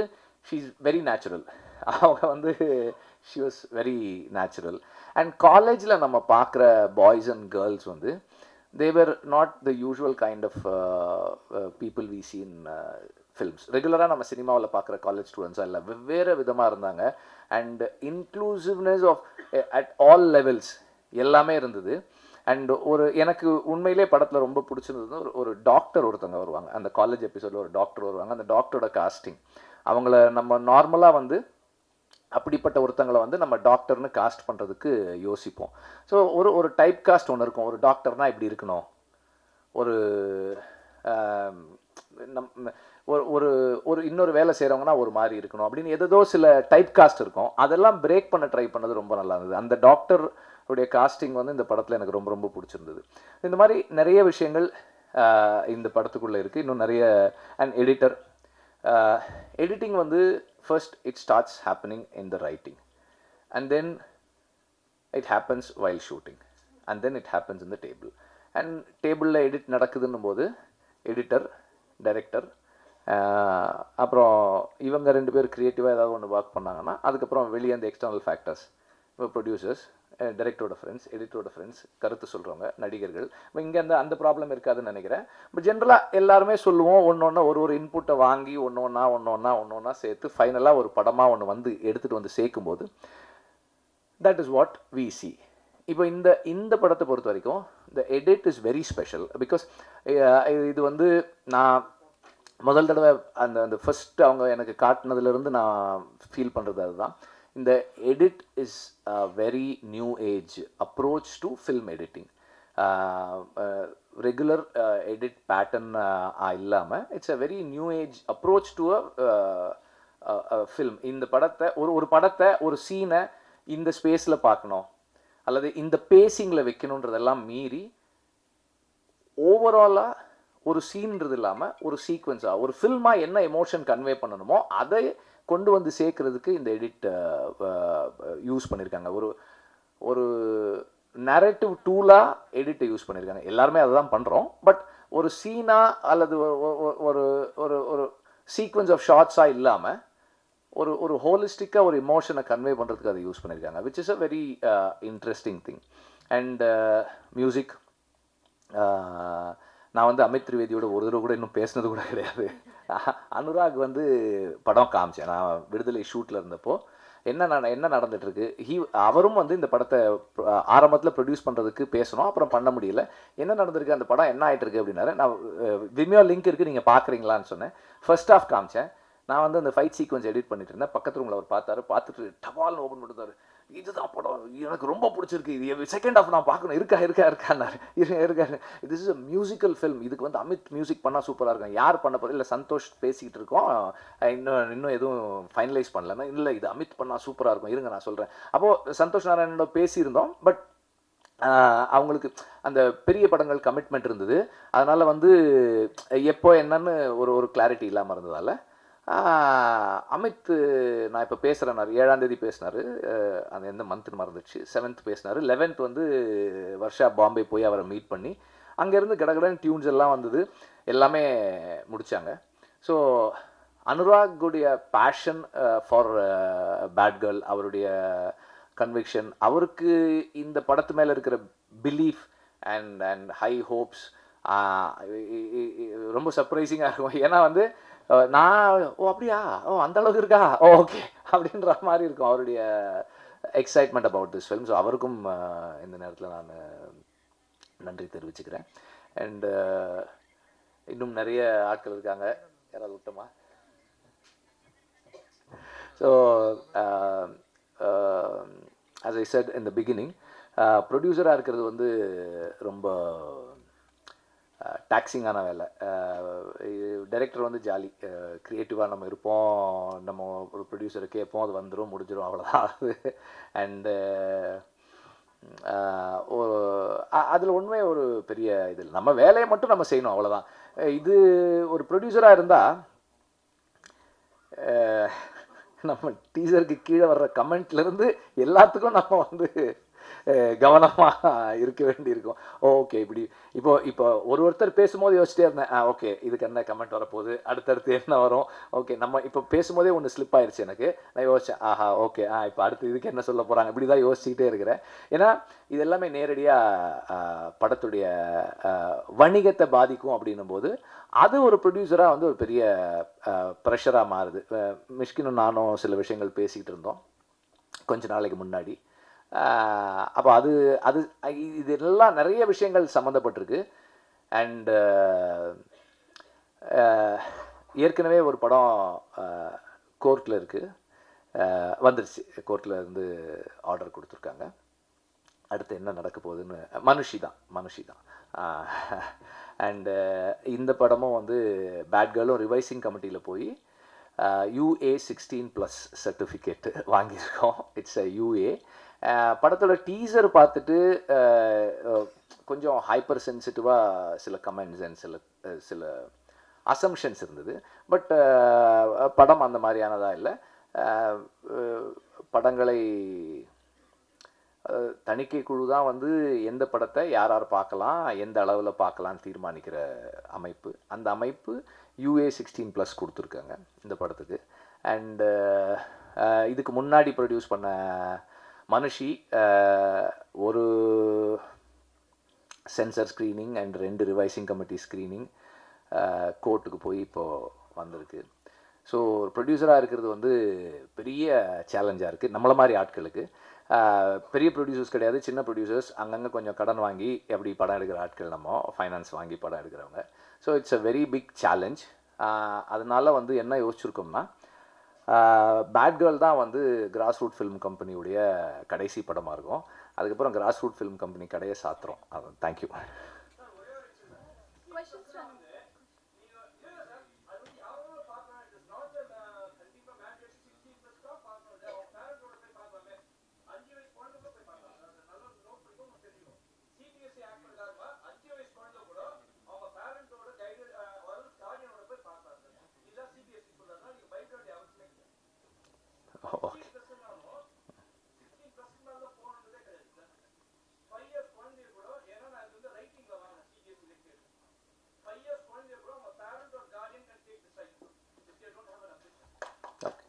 ஷீ இஸ் வெரி நேச்சுரல். அவங்க வந்து she was very natural. And காலேஜில் நம்ம பார்க்குற பாய்ஸ் அண்ட் கேர்ள்ஸ் வந்து they were not the usual kind of people we see in films. ரெகுலராக நம்ம சினிமாவில் பார்க்குற காலேஜ் ஸ்டூடெண்ட்ஸாக இல்லை, வெவ்வேறு விதமாக இருந்தாங்க. And inclusiveness of at all levels எல்லாமே இருந்தது. அண்ட் எனக்கு உண்மையிலே படத்தில் ரொம்ப பிடிச்சிருந்தது ஒரு டாக்டர் ஒருத்தவங்க வருவாங்க. அந்த காலேஜ் எபிசோடில் ஒரு டாக்டர் வருவாங்க. அந்த டாக்டரோட காஸ்டிங் அவங்கள நம்ம நார்மலாக வந்து அப்படிப்பட்ட ஒருத்தங்களை வந்து நம்ம டாக்டர்னு காஸ்ட் பண்ணுறதுக்கு யோசிப்போம். ஸோ ஒரு டைப் காஸ்ட் ஒன்று இருக்கும். ஒரு டாக்டர்னால் இப்படி இருக்கணும், ஒரு ஒரு இன்னொரு வேலை செய்கிறவங்கன்னா ஒரு மாதிரி இருக்கணும் அப்படின்னு ஏதோ சில டைப் காஸ்ட் இருக்கும். அதெல்லாம் பிரேக் பண்ண ட்ரை பண்ணது ரொம்ப நல்லா இருந்தது. அந்த டாக்டர் உடைய காஸ்டிங் வந்து இந்த படத்தில் எனக்கு ரொம்ப பிடிச்சிருந்தது. இந்த மாதிரி நிறைய விஷயங்கள் இந்த படத்துக்குள்ளே இருக்குது. இன்னும் நிறைய அண்ட் எடிட்டிங் வந்து first it starts happening in the writing and then it happens while shooting and then it happens in the table. And டேபிளில் எடிட் நடக்குதுன்னும் போது எடிட்டர், டைரக்டர், அப்புறம் இவங்க 2 பேர் க்ரியேட்டிவாக ஏதாவது ஒன்று ஒர்க் பண்ணாங்கன்னா அதுக்கப்புறம் வெளியே அந்த எக்ஸ்டர்னல் ஃபேக்டர்ஸ், இப்போ ப்ரொடியூசர்ஸ், டைரக்டரோட ஃப்ரெண்ட்ஸ், எடிட்டரோட ஃப்ரெண்ட்ஸ், கருத்து சொல்கிறவங்க, நடிகர்கள். இப்போ இங்கே அந்த ப்ராப்ளம் இருக்காதுன்னு நினைக்கிறேன். பட் ஜென்ரலாக எல்லாருமே சொல்லுவோம், ஒன்று ஒரு இன்புட்டை வாங்கி ஒன்று ஒன்றா சேர்த்து ஃபைனலாக ஒரு படமாக ஒன்று வந்து எடுத்துகிட்டு வந்து சேர்க்கும்போது that is what we see. இப்போ இந்த படத்தை பொறுத்த வரைக்கும் the edit is very special. Because இது வந்து நான் முதல் தடவை அந்த ஃபர்ஸ்ட் அவங்க எனக்கு காட்டினதுலேருந்து நான் ஃபீல் பண்ணுறது அதுதான். இந்த edit is very new age approach to film editing. Regular edit pattern இல்லாமல் it's a very new age approach to a film. இந்த படத்தை ஒரு படத்தை ஒரு சீனை இந்த ஸ்பேஸில் பார்க்கணும் அல்லது இந்த பேசிங்கில் வைக்கணுன்றதெல்லாம் மீறி ஓவராலாக ஒரு சீன்றது இல்லாமல் ஒரு சீக்வன்ஸாக ஒரு ஃபில்மாக என்ன எமோஷன் கன்வே பண்ணணுமோ அதை கொண்டு வந்து சேர்க்கறதுக்கு இந்த எடிட் யூஸ் பண்ணியிருக்காங்க. ஒரு நரேட்டிவ் டூலாக எடிட்டை யூஸ் பண்ணியிருக்காங்க. எல்லாருமே அதை தான் பண்ணுறோம். பட் ஒரு சீனாக அல்லது ஒரு ஒரு ஒரு சீக்வன்ஸ் ஆஃப் ஷார்ட்ஸாக இல்லாமல் ஒரு ஹோலிஸ்டிக்காக ஒரு இமோஷனை கன்வே பண்ணுறதுக்கு அதை யூஸ் பண்ணியிருக்காங்க, which is a very interesting thing. And music, நான் வந்து அமித் திரிவேதியோட ஒரு தடவை கூட இன்னும் பேசினது கூட கிடையாது. அனுராக் வந்து படம் காமிச்சேன் நான் விடுதலை ஷூட்டில் இருந்தப்போ. என்ன நடந்துகிட்ருக்கு, அவரும் வந்து இந்த படத்தை ஆரம்பத்தில் ப்ரொடியூஸ் பண்ணுறதுக்கு பேசணும், அப்புறம் பண்ண முடியல. என்ன நடந்திருக்கு, அந்த படம் என்ன ஆகிட்டு இருக்கு அப்படின்னாரு. நான் விமியோ லிங்க் இருக்குது நீங்கள் பார்க்குறீங்களான்னு சொன்னேன். ஃபர்ஸ்ட் ஆஃப் காமிச்சேன். நான் வந்து அந்த ஃபைட் சீக்வன்ஸ் எடிட் பண்ணிட்டு இருந்தேன். பக்கத்து ரூமில் அவர் பார்த்துட்டு டவால்னு ஓப்பன் பண்ணிட்டாரு. இதுதான் படம், எனக்கு ரொம்ப பிடிச்சிருக்கு, இது செகண்ட் ஆஃப் நான் பார்க்கணும், இருக்கான்னாரு. இருக்காரு, this is a musical film, இதுக்கு வந்து அமித் மியூசிக் பண்ணால் சூப்பராக இருக்கும். யார் பண்ண போகிறது இல்லை, சந்தோஷ் பேசிக்கிட்டு இருக்கோம், இன்னும் எதுவும் ஃபைனலைஸ் பண்ணலன்னா. இல்லை இது அமித் பண்ணால் சூப்பராக இருக்கும், இருங்க நான் சொல்கிறேன். அப்போது சந்தோஷ் நாராயணோட பேசியிருந்தோம். பட் அவங்களுக்கு அந்த பெரிய படங்கள் கமிட்மெண்ட் இருந்தது. அதனால் வந்து எப்போ என்னன்னு ஒரு கிளாரிட்டி இல்லாமல் இருந்ததால் அமித் நான் இப்போ பேசுகிறேன்னாரு. 7ஆம் தேதி பேசினார், அந்த எந்த மந்த்னு மறந்துச்சு. 7th பேசினார். 11th வந்து வர்ஷா பாம்பே போய் அவரை மீட் பண்ணி அங்கேருந்து கடகடன் டியூன்ஸ் எல்லாம் வந்தது, எல்லாமே முடித்தாங்க. ஸோ அனுராகுடைய பேஷன் ஃபார் பேட் கேர்ள், அவருடைய கன்விக்ஷன், அவருக்கு இந்த படத்து மேலே இருக்கிற பிலீஃப் அண்ட் ஹை ஹோப்ஸ் ரொம்ப சர்ப்ரைசிங்காக இருக்கும். ஏன்னா வந்து நான் அப்படியா, அந்த அளவுக்கு இருக்கா, ஓகே அப்படின்ற மாதிரி இருக்கும் அவருடைய excitement about this film. So அவருக்கும் இந்த நேரத்தில் நான் நன்றி தெரிவிச்சுக்கிறேன். அண்டு இன்னும் நிறைய ஆட்கள் இருக்காங்க, யாராவது விட்டோமா? So as I said in the beginning, ப்ரொடியூசராக இருக்கிறது வந்து ரொம்ப டாக்ஸிங்கான வேலை. டைரக்டர் வந்து ஜாலி, க்ரியேட்டிவாக நம்ம இருப்போம், நம்ம ஒரு ப்ரொடியூசரை கேட்போம், அது வந்துடும், முடிஞ்சிடும், அவ்வளோதான் அது. அண்டு அதில் உண்மை ஒரு பெரிய இது, நம்ம வேலையை மட்டும் நம்ம செய்யணும், அவ்வளோதான். இது ஒரு ப்ரொடியூசராக இருந்தால் நம்ம டீசருக்கு கீழே வர்ற கமெண்ட்லேருந்து எல்லாத்துக்கும் நம்ம வந்து கவனமாக இருக்க வேண்டியிருக்கும். ஓகே, இப்போ ஒருத்தர் பேசும்போது யோசிச்சிட்டே இருந்தேன், ஓகே இதுக்கு என்ன கமெண்ட் வரப்போகுது, அடுத்தடுத்து என்ன வரும், ஓகே நம்ம இப்போ பேசும்போதே ஒன்று ஸ்லிப் ஆயிடுச்சு எனக்கு. நான் யோசித்தேன், ஓகே இப்போ அடுத்து இதுக்கு என்ன சொல்ல போகிறாங்க, இப்படி தான் யோசிச்சுக்கிட்டே இருக்கிறேன். ஏன்னா இது எல்லாமே நேரடியாக படத்துடைய வணிகத்தை பாதிக்கும் அப்படின்னும் போது அது ஒரு ப்ரொடியூசராக வந்து ஒரு பெரிய ப்ரெஷராக மாறுது. மிஷ்கினும் நானும் சில விஷயங்கள் பேசிக்கிட்டு இருந்தோம் கொஞ்ச நாளைக்கு முன்னாடி. அப்போ அது இதெல்லாம் நிறைய விஷயங்கள் சம்மந்தப்பட்டிருக்கு. அண்டு ஏற்கனவே ஒரு படம் கோர்ட்டில் இருக்குது, வந்துருச்சு, கோர்ட்டில் இருந்து ஆர்டர் கொடுத்துருக்காங்க. அடுத்து என்ன நடக்க போகுதுன்னு மனுஷி தான். அண்டு இந்த படமும் வந்து பேட் கேர்ளும் ரிவைசிங் கமிட்டியில் போய் UA16+ சர்டிஃபிகேட் வாங்கியிருக்கோம். It's a UA. படத்தோட டீசர் பார்த்துட்டு கொஞ்சம் ஹைப்பர் சென்சிட்டிவாக சில கமெண்ட்ஸ் அண்ட் சில அசம்ஷன்ஸ் இருந்தது. பட் படம் அந்த மாதிரியானதாக இல்லை. படங்களை தணிக்கை குழு தான் வந்து எந்த படத்தை யார் பார்க்கலாம், எந்த அளவில் பார்க்கலான்னு தீர்மானிக்கிற அமைப்பு. அந்த அமைப்பு UA 16+ கொடுத்துருக்காங்க இந்த படத்துக்கு. அண்டு இதுக்கு முன்னாடி ப்ரொடியூஸ் பண்ண மனுஷி ஒரு sensor screening and 2 revising committee screening கோர்ட்டுக்கு போய் இப்போது வந்திருக்கு. ஸோ ப்ரொடியூசராக இருக்கிறது வந்து பெரிய சேலஞ்சாக இருக்குது நம்மள மாதிரி ஆட்களுக்கு. பெரிய ப்ரொடியூசர்ஸ் கிடையாது, சின்ன ப்ரொடியூசர்ஸ், அங்கங்கே கொஞ்சம் கடன் வாங்கி எப்படி படம் எடுக்கிற ஆட்கள், நம்ம ஃபைனான்ஸ் வாங்கி படம் எடுக்கிறவங்க. So it's a very big challenge. அதனால வந்து என்ன யோசிச்சுருக்கோம்னா, பேட் கேர்ள் தான் வந்து கிராஸ் ரூட் ஃபிலிம் கம்பெனியுடைய கடைசி படமாக இருக்கும். அதுக்கப்புறம் கிராஸ் ரூட் ஃபிலிம் கம்பெனி கடையை சாத்துறோம். அது தேங்க்யூ.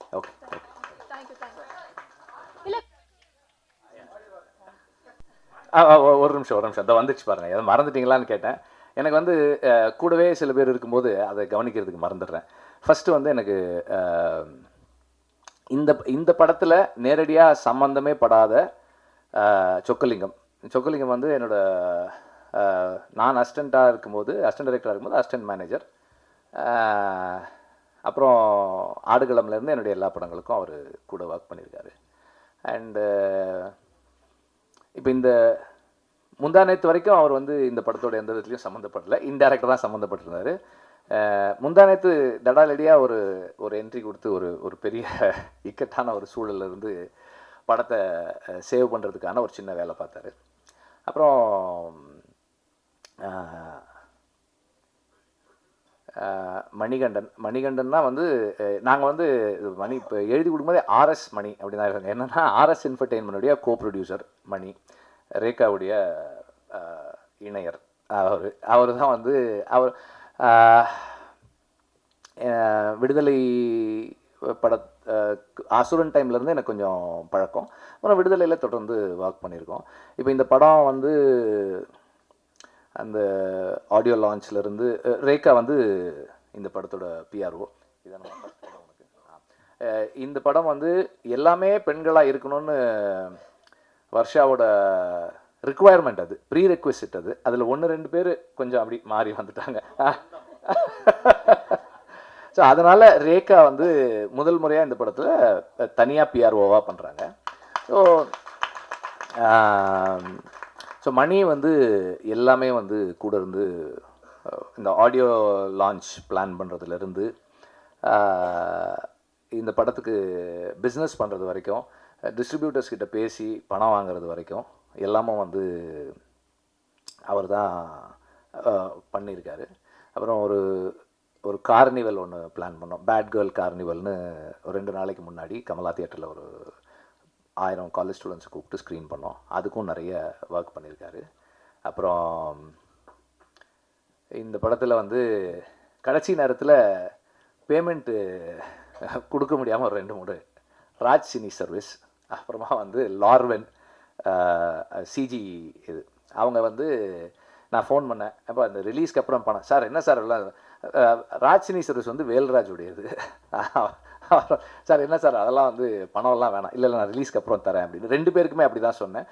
ஓகே. ஓகே. ஒரு நிமிஷம் அதை வந்துடுச்சு பாருங்கள். எதை மறந்துட்டீங்களான்னு கேட்டேன். எனக்கு வந்து கூடவே சில பேர் இருக்கும்போது அதை கவனிக்கிறதுக்கு மறந்துடுறேன். ஃபஸ்ட்டு வந்து எனக்கு இந்த படத்தில் நேரடியாக சம்மந்தமே படாத சொக்கலிங்கம் வந்து என்னோட நான் அசிஸ்டன்ட் டைரக்டராக இருக்கும்போது அசிஸ்டன்ட் மேனேஜர். அப்புறம் ஆடுகளம்லேருந்து என்னுடைய எல்லா படங்களுக்கும் அவர் கூட ஒர்க் பண்ணியிருக்காரு. அண்டு இப்போ இந்த முந்தானேத்து வரைக்கும் அவர் வந்து இந்த படத்தோட எந்த விதத்துலையும் சம்மந்தப்படலை, இன்டைரக்டாக தான் சம்மந்தப்பட்டிருந்தார். முந்தானேத்து தடாலடியாக ஒரு என்ட்ரி கொடுத்து ஒரு பெரிய இக்கட்டான ஒரு சூழல்ல இருந்து படத்தை சேவ் பண்ணுறதுக்கான ஒரு சின்ன வேலை பார்த்தாரு. அப்புறம் மணிகண்டன்னா வந்து நாங்கள் வந்து மணி இப்போ எழுதி கொடுக்கும்போதே ஆர்எஸ் மணி அப்படி தான் இருக்காங்க. என்னென்னா ஆர்எஸ் என்டர்டெயின்மெண்ட்டுடைய கோ ப்ரொடியூசர் மணி, ரேகாவுடைய இணையர். அவர் தான் வந்து விடுதலை அசுரன் டைம்லேருந்து எனக்கு கொஞ்சம் பழக்கம். அப்புறம் விடுதலையில் தொடர்ந்து ஒர்க் பண்ணியிருக்கோம். இப்போ இந்த படம் வந்து அந்த ஆடியோ லான்ச்லேருந்து ரேகா வந்து இந்த படத்தோட பிஆர்ஓ. இதை நம்ம ஃபஸ்ட் படம் உனக்கு. இந்த படம் வந்து எல்லாமே பெண்களாக இருக்கணும்னு வர்ஷாவோட ரிக்குவயர்மெண்ட், அது ப்ரீ ரெக்வெஸ்ட். அதில் 1-2 பேர் கொஞ்சம் அப்படி மாறி வந்துட்டாங்க. ஸோ அதனால் ரேகா வந்து முதல் முறையாக இந்த படத்தில் தனியாக பிஆர்ஓவாக பண்ணுறாங்க. ஸோ மணி வந்து எல்லாமே வந்து கூட இருந்து இந்த ஆடியோ லான்ச் பிளான் பண்ணுறதுலேருந்து இந்த படத்துக்கு பிஸ்னஸ் பண்ணுறது வரைக்கும், டிஸ்ட்ரிபியூட்டர்ஸ் கிட்ட பேசி பணம் வாங்குறது வரைக்கும் எல்லாமும் வந்து அவர் தான் பண்ணியிருக்காரு. அப்புறம் ஒரு கார்னிவல் ஒன்று பிளான் பண்ணோம், பேட் கேர்ள் கார்னிவல்னு. ஒரு 2 நாளைக்கு முன்னாடி கமலா தியேட்டரில் ஒரு 1000 காலேஜ் ஸ்டூடெண்ட்ஸை கூப்பிட்டு ஸ்க்ரீன் பண்ணோம். அதுக்கும் நிறைய ஒர்க் பண்ணியிருக்காரு. அப்புறம் இந்த படத்தில் வந்து கடைசி நேரத்தில் பேமெண்ட்டு கொடுக்க முடியாமல் ஒரு 2-3 ராஜ் சினி சர்வீஸ், அப்புறமா வந்து லார்வென் சிஜி இது, அவங்க வந்து நான் ஃபோன் பண்ணேன். அப்போ அந்த ரிலீஸ்க்கு அப்புறம் பணம் சார் என்ன சார் எல்லாம் ராஜ் சினி சர்வீஸ் வந்து வேல்ராஜுடையது சார் என்ன சார் அதெல்லாம் வந்து பணம்லாம் வேணாம், இல்லை நான் ரிலீஸ்க்கு அப்புறம் தரேன் அப்படின்னு 2 பேருக்குமே அப்படி தான் சொன்னேன்.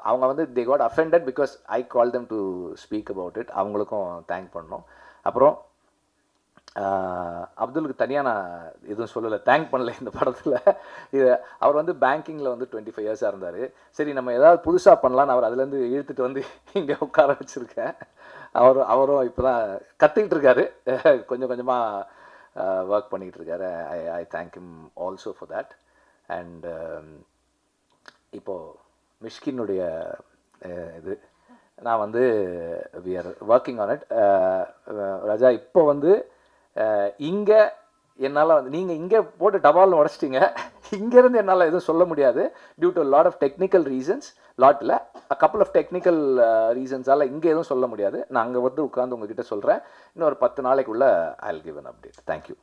அவங்க வந்து they got offended because I call them to speak about it. அவங்களுக்கும் தேங்க் பண்ணோம். அப்புறம் அப்துலுக்கு தனியாக நான் எதுவும் சொல்லலை, தேங்க் பண்ணலை இந்த படத்தில். இது அவர் வந்து பேங்கிங்கில் வந்து 25 இயர்ஸாக இருந்தார். சரி நம்ம ஏதாவது புதுசாக பண்ணலான்னு அவர் அதுலேருந்து இழுத்துட்டு வந்து இங்கே உட்கார வச்சுருக்கேன். அவரும் இப்போ தான் கற்றுக்கிட்டு இருக்காரு, கொஞ்சம் கொஞ்சமாக ஒர்க் பண்ணிக்கிட்டு இருக்காரு. I thank him also for that. And இப்போது மிஷ்கினுடைய இது நான் வந்து we are working on it. Raja இப்போ வந்து இங்கே என்னால் வந்து நீங்கள் இங்கே போட்டு டபால்னு உடச்சிட்டிங்க, இங்கேருந்து என்னால் எதுவும் சொல்ல முடியாது due to lot of technical reasons. லாட்டில் கப்புள் ஆஃப் டெக்னிக்கல் ரீசன்ஸால் இங்கே எதுவும் சொல்ல முடியாது. நான் அங்கே வந்து உட்காந்து உங்ககிட்ட சொல்கிறேன். இன்னும் ஒரு 10 நாளைக்குள்ளே I will give an update. Thank you.